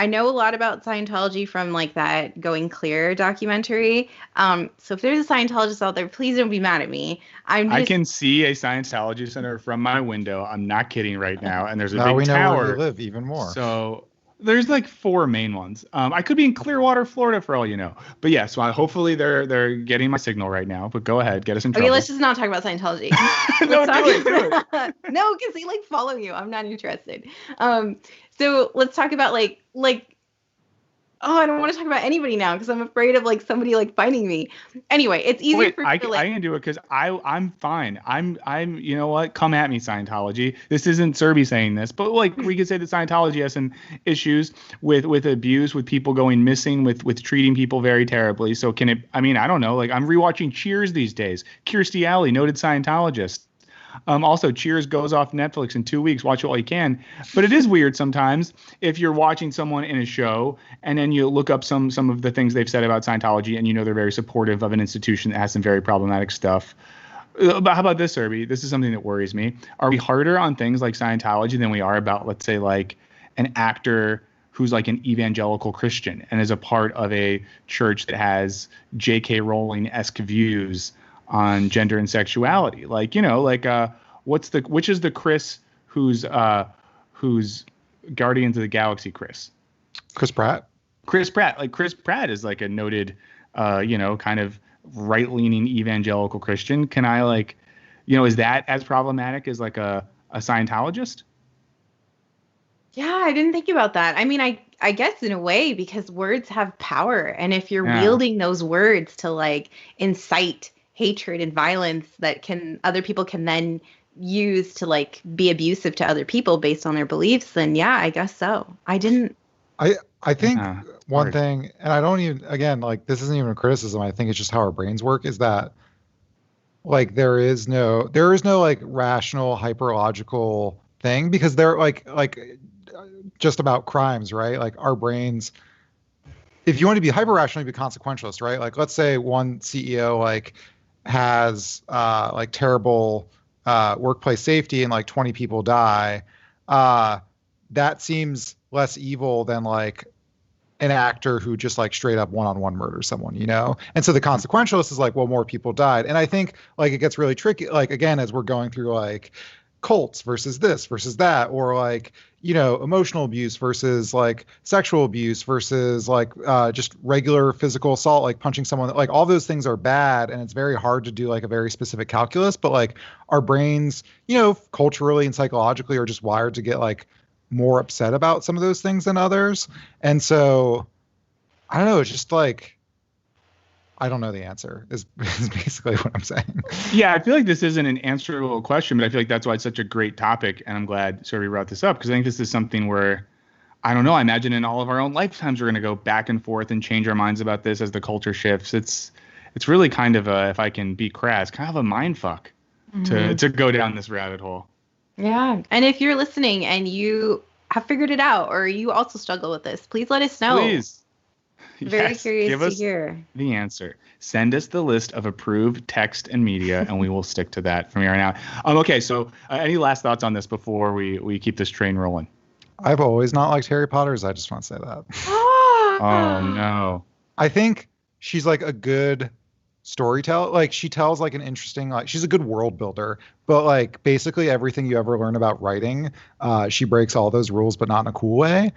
know a lot about Scientology from like that Going Clear documentary. So if there's a Scientologist out there, please don't be mad at me. I can see a Scientology center from my window. I'm not kidding right now. And there's a big we know tower. where you live even more. So there's like 4 main ones. I could be in Clearwater, Florida, for all you know. But yeah, so hopefully they're getting my signal right now. But go ahead, get us in trouble. Okay, let's just not talk about Scientology. No, do it. No, because they like follow you. I'm not interested. So let's talk about like I don't want to talk about anybody now because I'm afraid of like somebody like finding me. Anyway, it's easier for me to like. I can do it because I'm fine. I'm you know what? Come at me, Scientology. This isn't Serby saying this, but like we could say that Scientology has some issues with abuse, with people going missing, with treating people very terribly. So can it? I mean, I don't know. Like I'm rewatching Cheers these days. Kirstie Alley, noted Scientologist. Also, Cheers goes off Netflix in 2 weeks. Watch it while you can. But it is weird sometimes if you're watching someone in a show and then you look up some of the things they've said about Scientology and you know they're very supportive of an institution that has some very problematic stuff. But how about this, Irby? This is something that worries me. Are we harder on things like Scientology than we are about, let's say, like an actor who's like an evangelical Christian and is a part of a church that has J.K. Rowling-esque views on gender and sexuality? Like, like which is the Chris who's Guardians of the Galaxy Chris? Chris Pratt. Chris Pratt. Like Chris Pratt is like a noted, kind of right-leaning evangelical Christian. Can I is that as problematic as like a Scientologist? Yeah, I didn't think about that. I mean, I guess in a way, because words have power. And if you're wielding those words to like incite hatred and violence that other people can then use to like be abusive to other people based on their beliefs, then yeah, I guess so. I think one thing, and I don't even, again, like this isn't even a criticism. I think it's just how our brains work, is that like there is no like rational hyperlogical thing, because they're like just about crimes, right? Like our brains, if you want to be hyper rational, you be consequentialist, right? Like let's say one CEO like has like terrible workplace safety and like 20 people die. That seems less evil than like an actor who just like straight up one-on-one murders someone, And so the consequentialist is like, well, more people died. And I think like it gets really tricky, like again, as we're going through like cults versus this versus that, or like, emotional abuse versus like sexual abuse versus like just regular physical assault, like punching someone, like all those things are bad. And it's very hard to do like a very specific calculus, but like our brains, culturally and psychologically are just wired to get like more upset about some of those things than others. And so I don't know, it's just like, I don't know the answer is basically what I'm saying. Yeah, I feel like this isn't an answerable question, but I feel like that's why it's such a great topic. And I'm glad Survey brought this up, because I think this is something where, I don't know, I imagine in all of our own lifetimes, we're going to go back and forth and change our minds about this as the culture shifts. It's really kind of if I can be crass, kind of a mind fuck to go down this rabbit hole. Yeah. And if you're listening and you have figured it out, or you also struggle with this, please let us know. Please. Very curious give to us hear the answer. Send us the list of approved text and media, and we will stick to that from here on out. Okay, so any last thoughts on this before we keep this train rolling? I've always not liked Harry Potter. I just want to say that. Oh, no. I think she's like a good storyteller. Like she tells like an interesting, like she's a good world builder, but like basically everything you ever learn about writing, she breaks all those rules, but not in a cool way.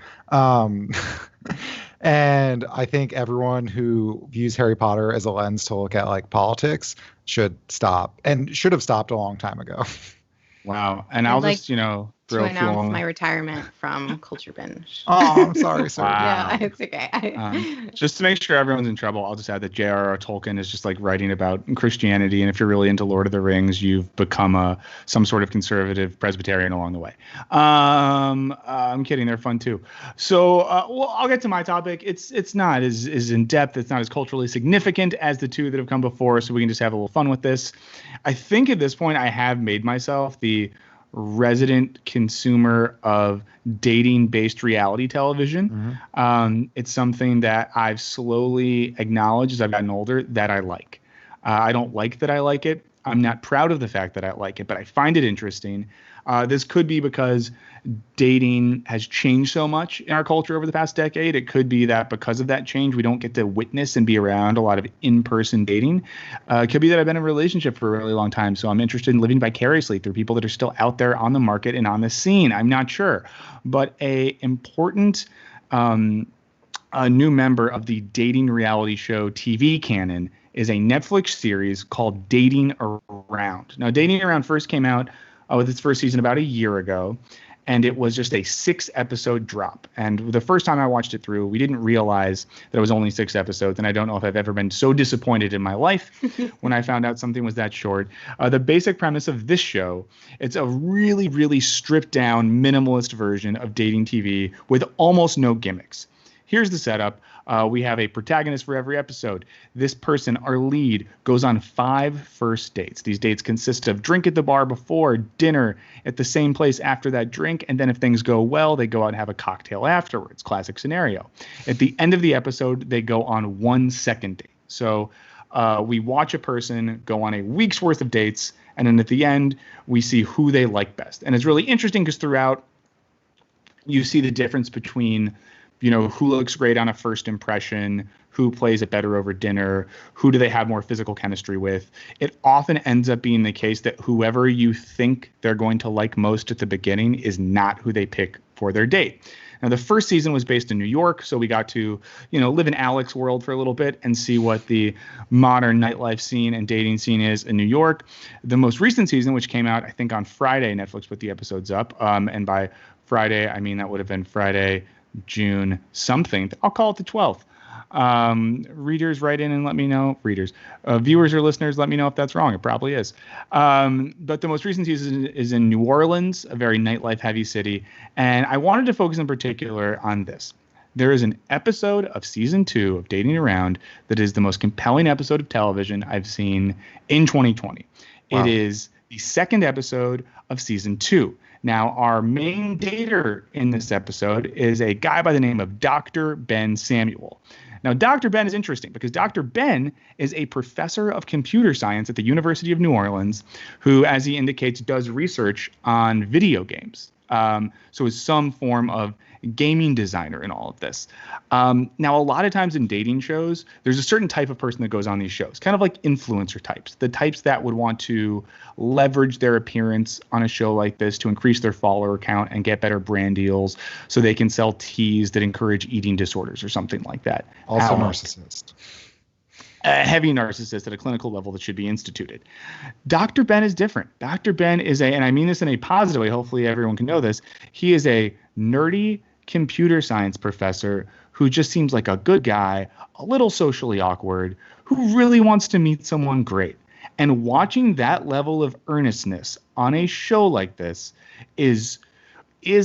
And I think everyone who views Harry Potter as a lens to look at like politics should stop, and should have stopped a long time ago. Wow. And I'll just, to announce my retirement from Culture Binge. Oh, I'm sorry, sir. Wow. Yeah, it's okay. Just to make sure everyone's in trouble, I'll just add that J.R.R. Tolkien is just like writing about Christianity, and if you're really into Lord of the Rings, you've become some sort of conservative Presbyterian along the way. I'm kidding, they're fun too. So, well, I'll get to my topic. It's not as in depth, it's not as culturally significant as the two that have come before, so we can just have a little fun with this. I think at this point I have made myself the resident consumer of dating-based reality television. It's something that I've slowly acknowledged as I've gotten older that I like. I don't like that I like it. I'm not proud of the fact that I like it, but I find it interesting. This could be because dating has changed so much in our culture over the past decade. It could be that because of that change, we don't get to witness and be around a lot of in-person dating. It could be that I've been in a relationship for a really long time, so I'm interested in living vicariously through people that are still out there on the market and on the scene. I'm not sure. But a important a new member of the dating reality show TV canon is a Netflix series called Dating Around. Now, Dating Around first came out with its first season about a year ago, and it was just a 6-episode drop. And the first time I watched it through, we didn't realize that it was only 6 episodes, and I don't know if I've ever been so disappointed in my life when I found out something was that short. The basic premise of this show, it's a really, really stripped-down, minimalist version of dating TV with almost no gimmicks. Here's the setup. We have a protagonist for every episode. This person, our lead, goes on 5 first dates. These dates consist of drink at the bar before, dinner at the same place after that drink, and then if things go well, they go out and have a cocktail afterwards. Classic scenario. At the end of the episode, they go on 1 second date. So We watch a person go on a week's worth of dates, and then at the end, we see who they like best. And it's really interesting because throughout, you see the difference between, who looks great on a first impression, who plays it better over dinner, who do they have more physical chemistry with. It often ends up being the case that whoever you think they're going to like most at the beginning is not who they pick for their date. Now, the first season was based in New York, so we got to, live in Alex's world for a little bit and see what the modern nightlife scene and dating scene is in New York. The most recent season, which came out, I think, on Friday, Netflix put the episodes up. And by Friday, I mean that would have been Friday, June something. I'll call it the 12th. Readers, write in and let me know. Readers, viewers or listeners, let me know if that's wrong. It probably is. But the most recent season is in New Orleans, a very nightlife heavy city. And I wanted to focus in particular on this. There is an episode of season 2 of Dating Around that is the most compelling episode of television I've seen in 2020. Wow. It is the second episode of season 2. Now, our main dater in this episode is a guy by the name of Dr. Ben Samuel. Now, Dr. Ben is interesting because Dr. Ben is a professor of computer science at the University of New Orleans who, as he indicates, does research on video games. So is some form of gaming designer in all of this. Now, a lot of times in dating shows, there's a certain type of person that goes on these shows, kind of like influencer types, the types that would want to leverage their appearance on a show like this to increase their follower count and get better brand deals so they can sell teas that encourage eating disorders or something like that. Also narcissist. A heavy narcissist at a clinical level that should be instituted. Dr. Ben is different. Dr. Ben is and I mean this in a positive way, hopefully everyone can know this, he is a nerdy computer science professor who just seems like a good guy, a little socially awkward, who really wants to meet someone great. And watching that level of earnestness on a show like this is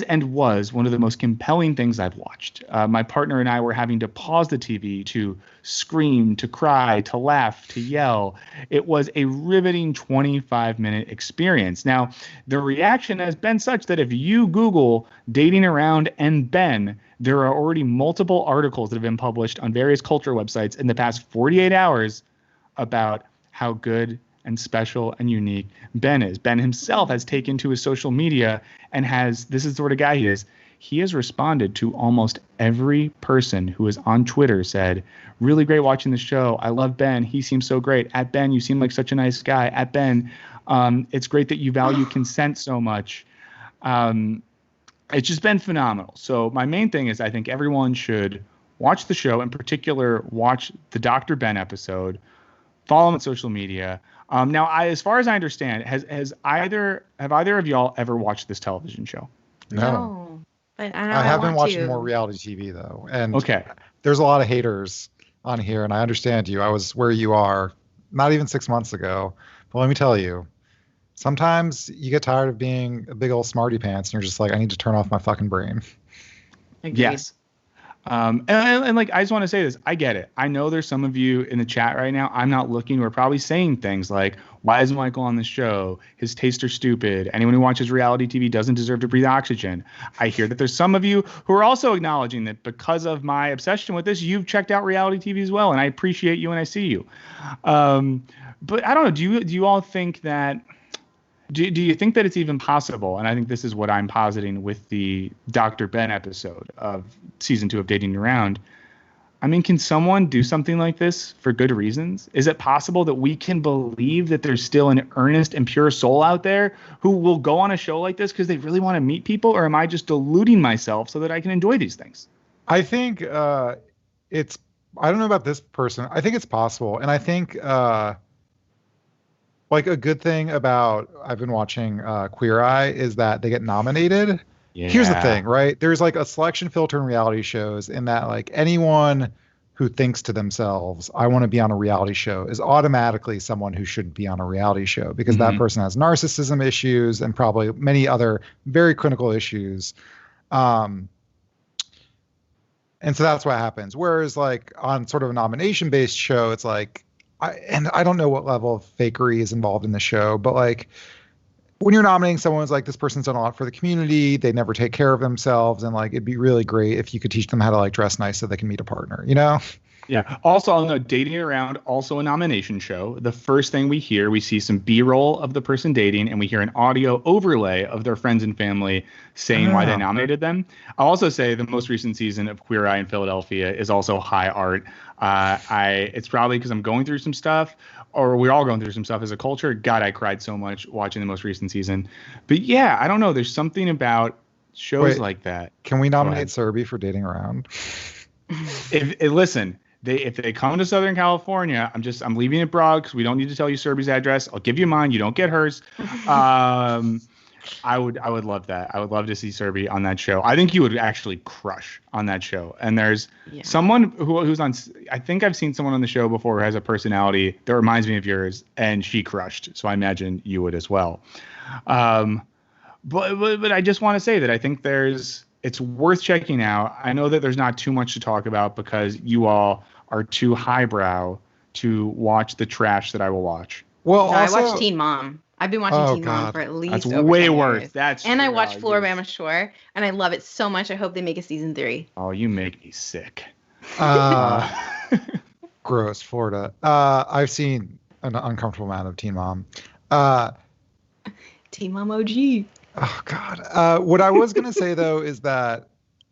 and was one of the most compelling things I've watched. My partner and I were having to pause the TV to scream, to cry, to laugh, to yell. It was a riveting 25-minute experience. Now, the reaction has been such that if you Google Dating Around and Ben, there are already multiple articles that have been published on various culture websites in the past 48 hours about how good and special and unique Ben is. Ben himself has taken to his social media and this is the sort of guy he is. He has responded to almost every person who is on Twitter said, really great watching the show. I love Ben. He seems so great. At Ben, you seem like such a nice guy. At Ben, it's great that you value consent so much. It's just been phenomenal. So my main thing is I think everyone should watch the show, in particular, watch the Dr. Ben episode, follow him on social media. Now, as far as I understand, have either of y'all ever watched this television show? No. But I have been watching more reality TV though, and okay, there's a lot of haters on here, and I understand you. I was where you are not even 6 months ago, but let me tell you, sometimes you get tired of being a big old smarty pants, and you're just like, I need to turn off my fucking brain. Agreed. Yes. And like, I just want to say this. I get it. I know there's some of you in the chat right now. I'm not looking. We're probably saying things like, why is Michael on the show? His tastes are stupid. Anyone who watches reality TV doesn't deserve to breathe oxygen. I hear that there's some of you who are also acknowledging that because of my obsession with this, you've checked out reality TV as well. And I appreciate you and I see you. But I don't know. Do you all think that, do you think that it's even possible? And I think this is what I'm positing with the Dr. Ben episode of season 2 of Dating Around. I mean, can someone do something like this for good reasons? Is it possible that we can believe that there's still an earnest and pure soul out there who will go on a show like this because they really want to meet people? Or am I just deluding myself so that I can enjoy these things? I think I don't know about this person. I think it's possible. And I think like a good thing about I've been watching Queer Eye is that they get nominated. Yeah. Here's the thing, right? There's like a selection filter in reality shows in that like anyone who thinks to themselves, I want to be on a reality show is automatically someone who should be on a reality show because that person has narcissism issues and probably many other very critical issues. And so that's what happens. Whereas like on sort of a nomination based show, it's like, I don't know what level of fakery is involved in the show, but like when you're nominating someone who's like, this person's done a lot for the community, they never take care of themselves, and like it'd be really great if you could teach them how to like dress nice so they can meet a partner, you know? Yeah. Also, I'll note Dating Around, also a nomination show. The first thing we hear, we see some B-roll of the person dating, and we hear an audio overlay of their friends and family saying why they Oh. nominated them. I'll also say the most recent season of Queer Eye in Philadelphia is also high art. It's probably because I'm going through some stuff, or we're all going through some stuff as a culture. God, I cried so much watching the most recent season. But yeah, I don't know. There's something about shows Wait, like that. Can we Go nominate ahead. Serby for Dating Around? Listen, if they come to Southern California, I'm leaving it broad because we don't need to tell you Serby's address. I'll give you mine. You don't get hers. I would love that. I would love to see Serby on that show. I think he would actually crush on that show. And there's someone who's on. I think I've seen someone on the show before who has a personality that reminds me of yours, and she crushed. So I imagine you would as well. But I just want to say that I think it's worth checking out. I know that there's not too much to talk about because you all are too highbrow to watch the trash that I will watch. Well, No, also, I watched Teen Mom. I've been watching Teen Mom God. for at least That's over way 10 worse. years. That's and I true. watched Floribama Shore, and I love it so much. I hope they make a season 3. Oh, you make me sick. Gross, Florida. I've seen an uncomfortable amount of Teen Mom. Teen Mom OG. Oh, God. What I was going to say, though, is that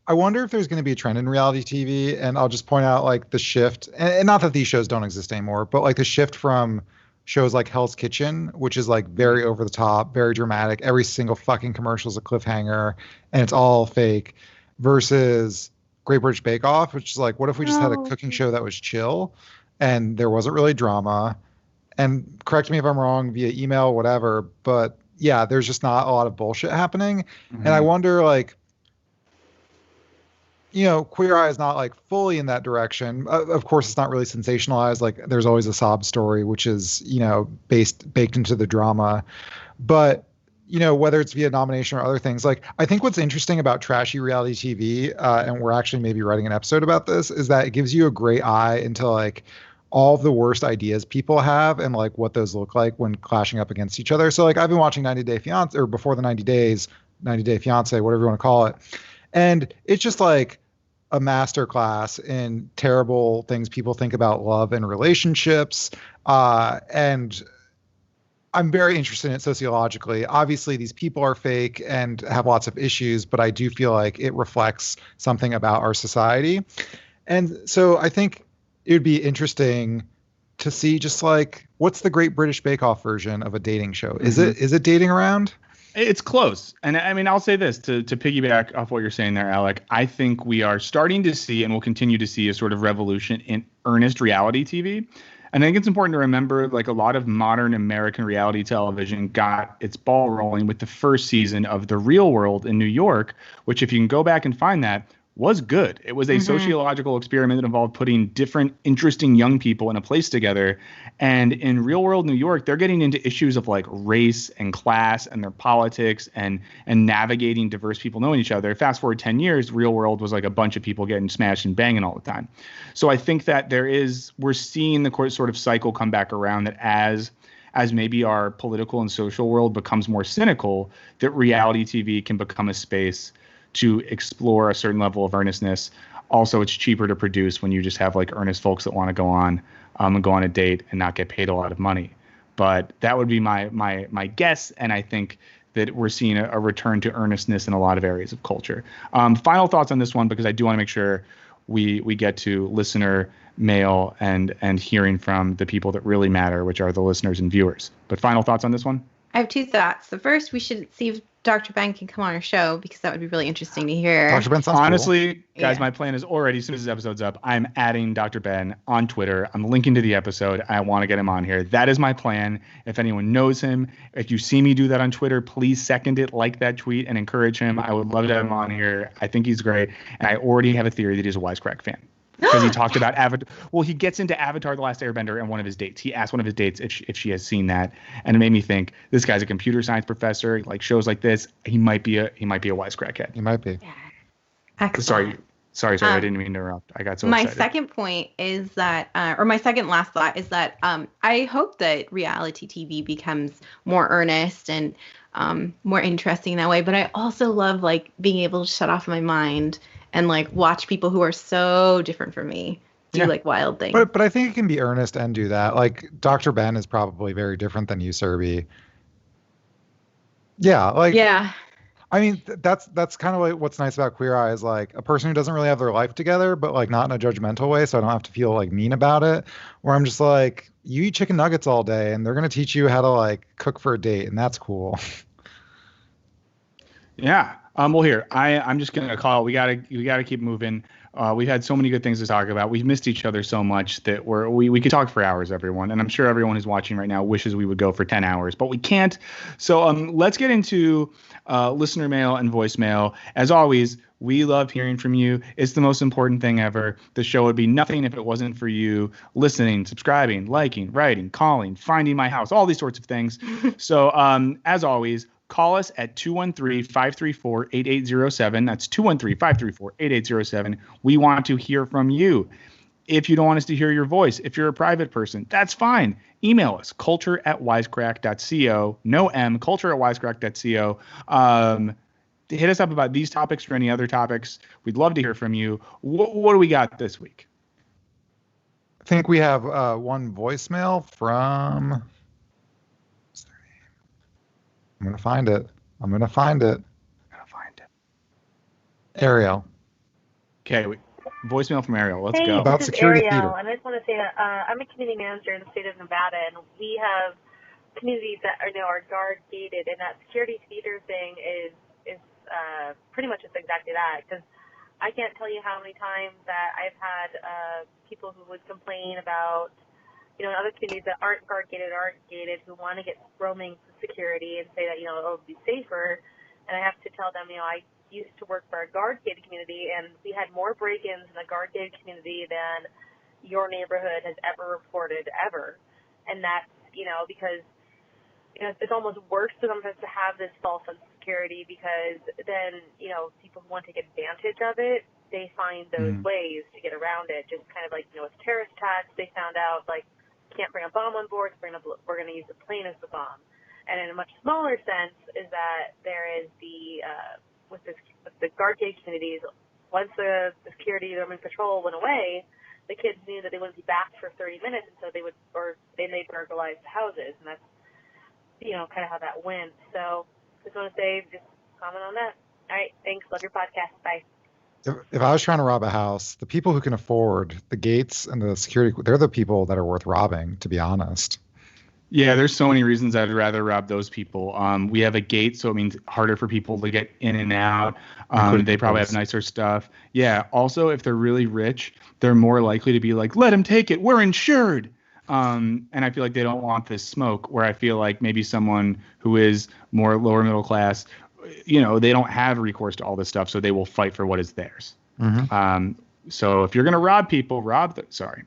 I wonder if there's going to be a trend in reality TV, and I'll just point out, like, the shift, and not that these shows don't exist anymore, but, like, the shift from shows like Hell's Kitchen, which is, like, very over the top, very dramatic. Every single fucking commercial is a cliffhanger, and it's all fake, versus Great British Bake Off, which is, like, what if we just had a cooking show that was chill, and there wasn't really drama? And correct me if I'm wrong via email, whatever, but yeah, there's just not a lot of bullshit happening. Mm-hmm. And I wonder, like, you know, Queer Eye is not, like, fully in that direction. Of course, it's not really sensationalized. Like, there's always a sob story, which is, you know, baked into the drama. But, you know, whether it's via nomination or other things, like, I think what's interesting about trashy reality TV, and we're actually maybe writing an episode about this, is that it gives you a great eye into, like, all of the worst ideas people have and, like, what those look like when clashing up against each other. So, like, I've been watching 90 Day Fiance, or before the 90 Days, 90 Day Fiance, whatever you want to call it. And it's just like a masterclass in terrible things people think about love and relationships. And I'm very interested in it sociologically. Obviously, these people are fake and have lots of issues, but I do feel like it reflects something about our society. And so I think it would be interesting to see just, like, what's the Great British Bake Off version of a dating show? Is it Dating Around? It's close. And I mean, I'll say this to piggyback off what you're saying there, Alec. I think we are starting to see and will continue to see a sort of revolution in earnest reality TV. And I think it's important to remember, like, a lot of modern American reality television got its ball rolling with the first season of The Real World in New York, which, if you can go back and find that, was good. It was a sociological experiment that involved putting different interesting young people in a place together. And in Real World New York, they're getting into issues of, like, race and class and their politics and navigating diverse people knowing each other. Fast forward 10 years, Real World was like a bunch of people getting smashed and banging all the time. So I think that we're seeing the sort of cycle come back around, that as maybe our political and social world becomes more cynical, that reality TV can become a space to explore a certain level of earnestness. Also, it's cheaper to produce when you just have, like, earnest folks that want to go on and go on a date and not get paid a lot of money. But that would be my guess, and I think that we're seeing a return to earnestness in a lot of areas of culture. Final thoughts on this one, because I do want to make sure we get to listener mail and hearing from the people that really matter, which are the listeners and viewers. But final thoughts on this one? I have 2 thoughts. The first, we should see if Dr. Ben can come on our show, because that would be really interesting to hear. Dr. Ben sounds Honestly, cool. guys, my plan is already, as soon as this episode's up, I'm adding Dr. Ben on Twitter. I'm linking to the episode. I want to get him on here. That is my plan. If anyone knows him, if you see me do that on Twitter, please second it, like that tweet, and encourage him. I would love to have him on here. I think he's great. And I already have a theory that he's a Wisecrack fan. Because he talked about Avatar. Well, he gets into Avatar: The Last Airbender in one of his dates. He asked one of his dates if she has seen that, and it made me think, this guy's a computer science professor. He likes shows like this. He might be a Wisecrack head. He might be. Yeah. Excellent. Sorry. I didn't mean to interrupt. I got so my excited. second point is that, or my second last thought is that I hope that reality TV becomes more earnest and more interesting that way. But I also love, like, being able to shut off my mind and, like, watch people who are so different from me do like wild things. But I think it can be earnest and do that. Like Dr. Ben is probably very different than you, Serby. Yeah, like Yeah. I mean, that's kind of like what's nice about Queer Eye is like a person who doesn't really have their life together, but like not in a judgmental way, so I don't have to feel like mean about it. Where I'm just like, you eat chicken nuggets all day, and they're gonna teach you how to like cook for a date, and that's cool. Yeah. Well, here I'm just gonna call. We gotta keep moving. We've had so many good things to talk about. We've missed each other so much that we could talk for hours, everyone. And I'm sure everyone who's watching right now wishes we would go for 10 hours, but we can't. So let's get into listener mail and voicemail. As always, we love hearing from you. It's the most important thing ever. The show would be nothing if it wasn't for you listening, subscribing, liking, writing, calling, finding my house, all these sorts of things. So as always, call us at 213-534-8807. That's 213-534-8807. We want to hear from you. If you don't want us to hear your voice, if you're a private person, that's fine. Email us, culture@wisecrack.co. No M, culture@wisecrack.co. Hit us up about these topics or any other topics. We'd love to hear from you. What do we got this week? I think we have one voicemail from... I'm going to find it. Ariel. Okay, voicemail from Ariel. Let's hey, go. About this is security Ariel, theater. and I just want to say that I'm a community manager in the state of Nevada, and we have communities that are guard gated, and that security theater thing is pretty much just exactly that. Because I can't tell you how many times that I've had people who would complain about, in other communities that aren't guard gated, who want to get roaming security and say that it'll be safer, and I have to tell them I used to work for a guard-gated community, and we had more break-ins in the guard-gated community than your neighborhood has ever reported ever. And that's, because it's almost worse for them to have this false sense of security, because then, people who want to take advantage of it, they find those ways to get around it. Just kind of like, with terrorist attacks, they found out, like, can't bring a bomb on board, we're going to use the plane as the bomb. And in a much smaller sense is that there is with the guard gate communities, once the security roaming patrol went away, the kids knew that they wouldn't be back for 30 minutes, and so they burglarize the houses, and that's kind of how that went. So just want to say, just comment on that. All right, thanks. Love your podcast. Bye. If I was trying to rob a house, the people who can afford the gates and the security, they're the people that are worth robbing, to be honest. Yeah, there's so many reasons I'd rather rob those people. We have a gate, so it means harder for people to get in and out. They probably have nicer stuff. Yeah. Also, if they're really rich, they're more likely to be like, let him take it. We're insured. And I feel like they don't want this smoke, where I feel like maybe someone who is more lower middle class, they don't have recourse to all this stuff, so they will fight for what is theirs. So if you're going to rob people, sorry.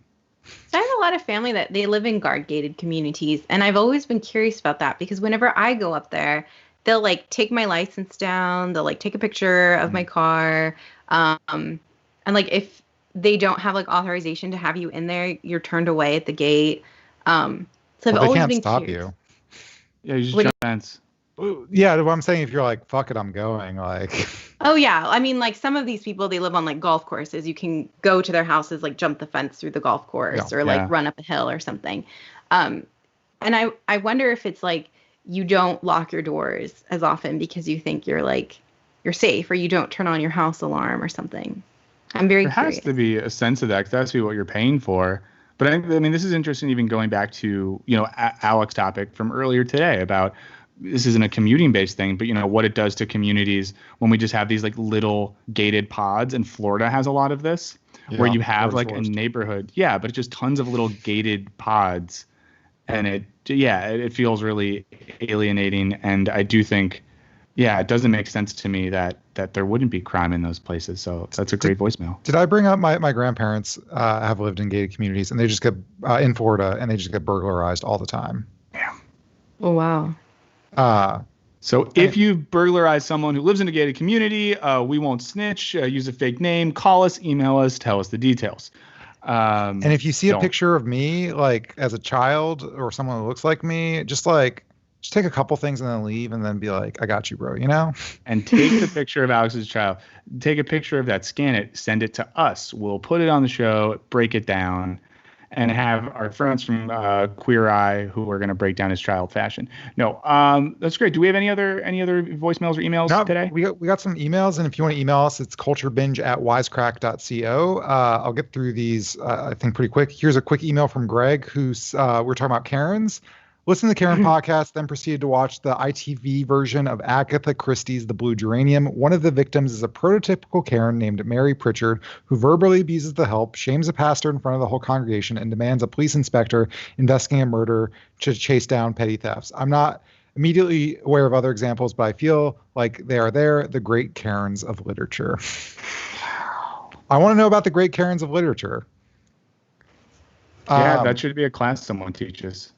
So I have a lot of family that they live in guard gated communities, and I've always been curious about that, because whenever I go up there, they'll like take my license down, they'll like take a picture of my car, and like if they don't have like authorization to have you in there, you're turned away at the gate. So I've always been stop curious. you. Yeah, you just jump fence. Yeah, what I'm saying, if you're like, fuck it, I'm going, like. Oh yeah, I mean, like some of these people, they live on like golf courses. You can go to their houses, like jump the fence through the golf course, or like run up a hill or something. And I wonder if it's like you don't lock your doors as often because you think you're safe, or you don't turn on your house alarm or something. I'm very curious. There has to be a sense of that, because that's what you're paying for. But I mean, this is interesting, even going back to Alex's topic from earlier today about. This isn't a commuting-based thing, but what it does to communities when we just have these like little gated pods, and Florida has a lot of this, where you have like a neighborhood, but it's just tons of little gated pods, and it feels really alienating. And I do think, it doesn't make sense to me that there wouldn't be crime in those places. So that's a great voicemail. Did I bring up my grandparents have lived in gated communities, and they just get in Florida, and they just get burglarized all the time. Yeah. Oh wow. So if you burglarize someone who lives in a gated community, we won't snitch, use a fake name, call us, email us, tell us the details. And if you see a picture of me, like as a child or someone who looks like me, just just take a couple things and then leave and then be like, I got you, bro, you know? And take the picture of Alex's child. Take a picture of that, scan it, send it to us. We'll put it on the show, break it down, and have our friends from Queer Eye who are going to break down his child fashion. No, that's great. Do we have any other voicemails or emails today? We got some emails, and if you want to email us, it's culturebinge@wisecrack.co. I'll get through these, I think, pretty quick. Here's a quick email from Greg, who's we're talking about Karens. Listen to the Karen podcast, then proceeded to watch the ITV version of Agatha Christie's The Blue Geranium. One of the victims is a prototypical Karen named Mary Pritchard, who verbally abuses the help, shames a pastor in front of the whole congregation, and demands a police inspector investigating a murder to chase down petty thefts. I'm not immediately aware of other examples, but I feel like they are the great Karens of literature. I want to know about the great Karens of literature. Yeah, that should be a class someone teaches.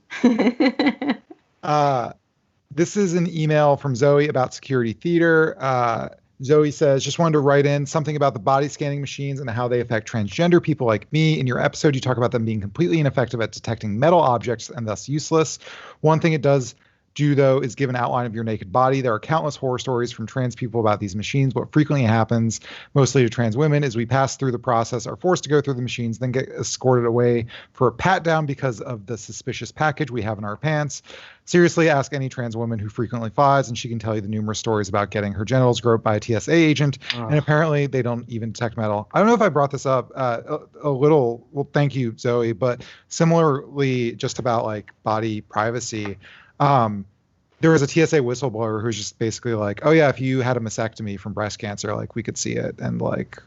This is an email from Zoe about security theater. Zoe says, just wanted to write in something about the body scanning machines and how they affect transgender people like me. In your episode, you talk about them being completely ineffective at detecting metal objects and thus useless. One thing it does do, though, is give an outline of your naked body. There are countless horror stories from trans people about these machines. What frequently happens, mostly to trans women, is we pass through the process, are forced to go through the machines, then get escorted away for a pat down because of the suspicious package we have in our pants. Seriously, ask any trans woman who frequently flies, and she can tell you the numerous stories about getting her genitals groped by a TSA agent, and apparently they don't even detect metal. I don't know if I brought this up a little. Well, thank you, Zoe, but similarly, just about like body privacy. There was a TSA whistleblower who's just basically like, oh yeah, if you had a mastectomy from breast cancer, like we could see it. And like,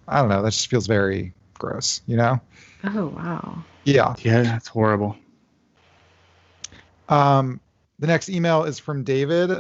I don't know, that just feels very gross, you know? Oh, wow. Yeah. Yeah, that's horrible. The next email is from David,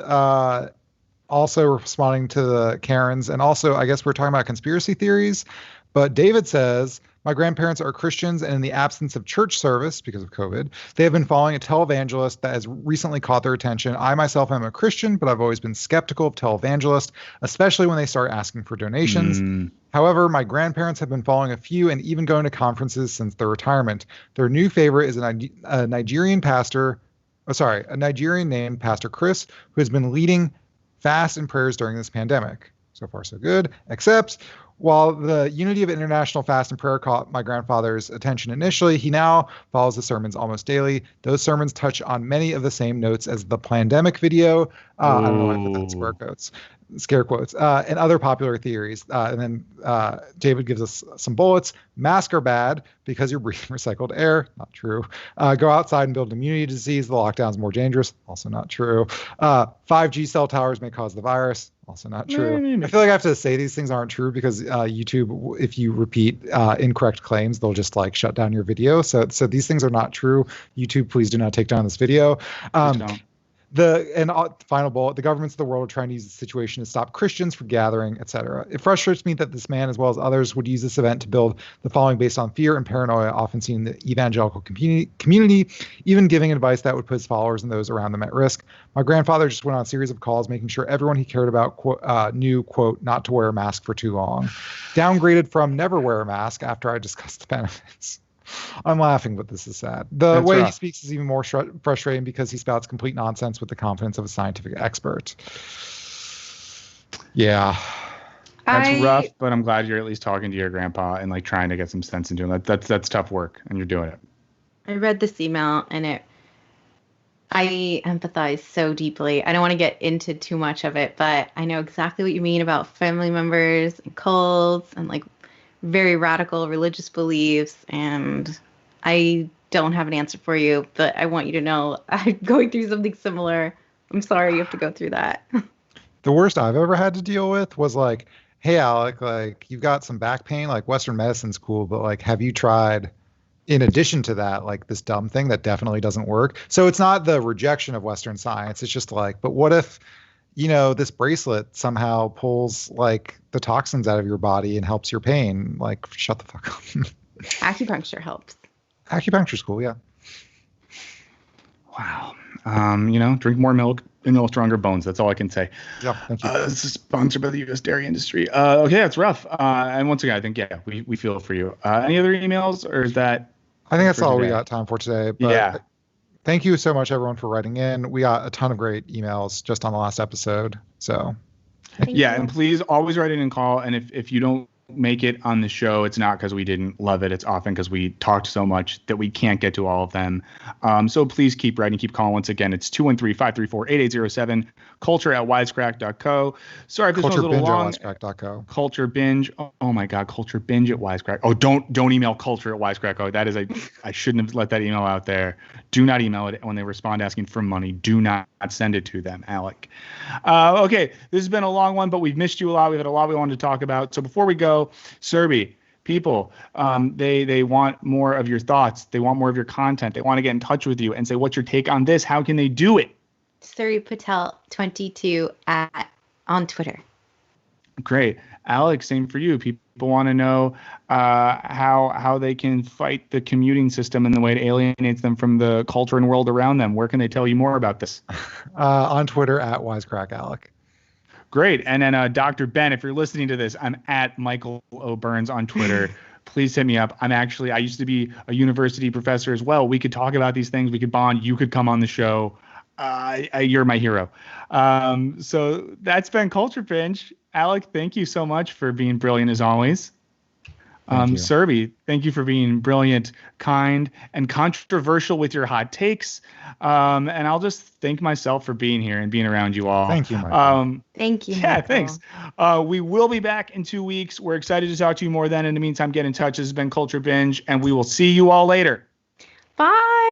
also responding to the Karens. And also, I guess we're talking about conspiracy theories, but David says, my grandparents are Christians, and in the absence of church service, because of COVID, they have been following a televangelist that has recently caught their attention. I myself am a Christian, but I've always been skeptical of televangelists, especially when they start asking for donations. However, my grandparents have been following a few and even going to conferences since their retirement. Their new favorite is a Nigerian named Pastor Chris, who has been leading fast and prayers during this pandemic. So far, so good, except while the unity of international fast and prayer caught my grandfather's attention initially, he now follows the sermons almost daily. Those sermons touch on many of the same notes as the pandemic video. I don't know why I put that in scare quotes, and other popular theories. And then David gives us some bullets. Masks are bad because you're breathing recycled air. Not true. Go outside and build immunity to disease. The lockdown's more dangerous. Also not true. 5G cell towers may cause the virus. Also not true. I feel like I have to say these things aren't true because YouTube, if you repeat incorrect claims, they'll just like shut down your video. So these things are not true. YouTube, please do not take down this video. Final bullet, the governments of the world are trying to use the situation to stop Christians from gathering, etc. It frustrates me that this man, as well as others, would use this event to build the following based on fear and paranoia, often seen in the evangelical community, even giving advice that would put his followers and those around them at risk. My grandfather just went on a series of calls, making sure everyone he cared about knew, quote, not to wear a mask for too long. Downgraded from never wear a mask after I discussed the benefits. I'm laughing, but this is sad. The way he speaks is even more frustrating because he spouts complete nonsense with the confidence of a scientific expert. Yeah. That's rough, but I'm glad you're at least talking to your grandpa and like trying to get some sense into him. That's tough work, and you're doing it. I read this email, and I empathize so deeply. I don't want to get into too much of it, but I know exactly what you mean about family members and cults and like very radical religious beliefs, and I don't have an answer for you, but I want you to know I'm going through something similar. I'm sorry you have to go through that. The worst I've ever had to deal with was like, hey, Alec, like you've got some back pain, like Western medicine's cool, but like have you tried, in addition to that, like this dumb thing that definitely doesn't work? So it's not the rejection of Western science. It's just like, but what if, you know, this bracelet somehow pulls like the toxins out of your body and helps your pain? Like, shut the fuck up. Acupuncture helps. Acupuncture's cool, yeah. Wow. Drink more milk and you'll have stronger bones. That's all I can say. Yeah, thank you. This is sponsored by the U.S. dairy industry. Okay, that's rough. And once again, I think, yeah, we feel for you. Any other emails, or is that? I think that's all we got time for today. But yeah. thank you so much, everyone, for writing in. We got a ton of great emails just on the last episode. So Thank Yeah, you. and please always write in and call. And if you don't make it on the show, it's not because we didn't love it. It's often because we talked so much that we can't get to all of them. So please keep writing, keep calling. Once again, it's 213-534-8807, culture@wisecrack.co. Sorry if this was a little long. culturebinge@wisecrack.co. Culture Binge. Oh my God, Culture Binge at Wisecrack. Oh, don't email culture@wisecrack. Oh, that is I shouldn't have let that email out there. Do not email it when they respond asking for money. Do not send it to them, Alec. Okay, this has been a long one, but we've missed you a lot. We've had a lot we wanted to talk about. So before we go, Serby, people, they want more of your thoughts. They want more of your content. They want to get in touch with you and say, what's your take on this? How can they do it? Suri Patel 22 on Twitter. Great. Alex, same for you. People want to know how they can fight the commuting system and the way it alienates them from the culture and world around them. Where can they tell you more about this? On Twitter @WisecrackAlec. Great. And then Dr. Ben, if you're listening to this, I'm at Michael O'Burns on Twitter. Please hit me up. I used to be a university professor as well. We could talk about these things. We could bond. You could come on the show. You're my hero. So that's been Culture Binge. Alec, thank you so much for being brilliant as always. Serby, thank you for being brilliant, kind, and controversial with your hot takes. And I'll just thank myself for being here and being around you all. Thank you, Michael. Thank you, Yeah, Michael. thanks. We will be back in 2 weeks. We're excited to talk to you more then. In the meantime, get in touch. This has been Culture Binge, and we will see you all later. Bye.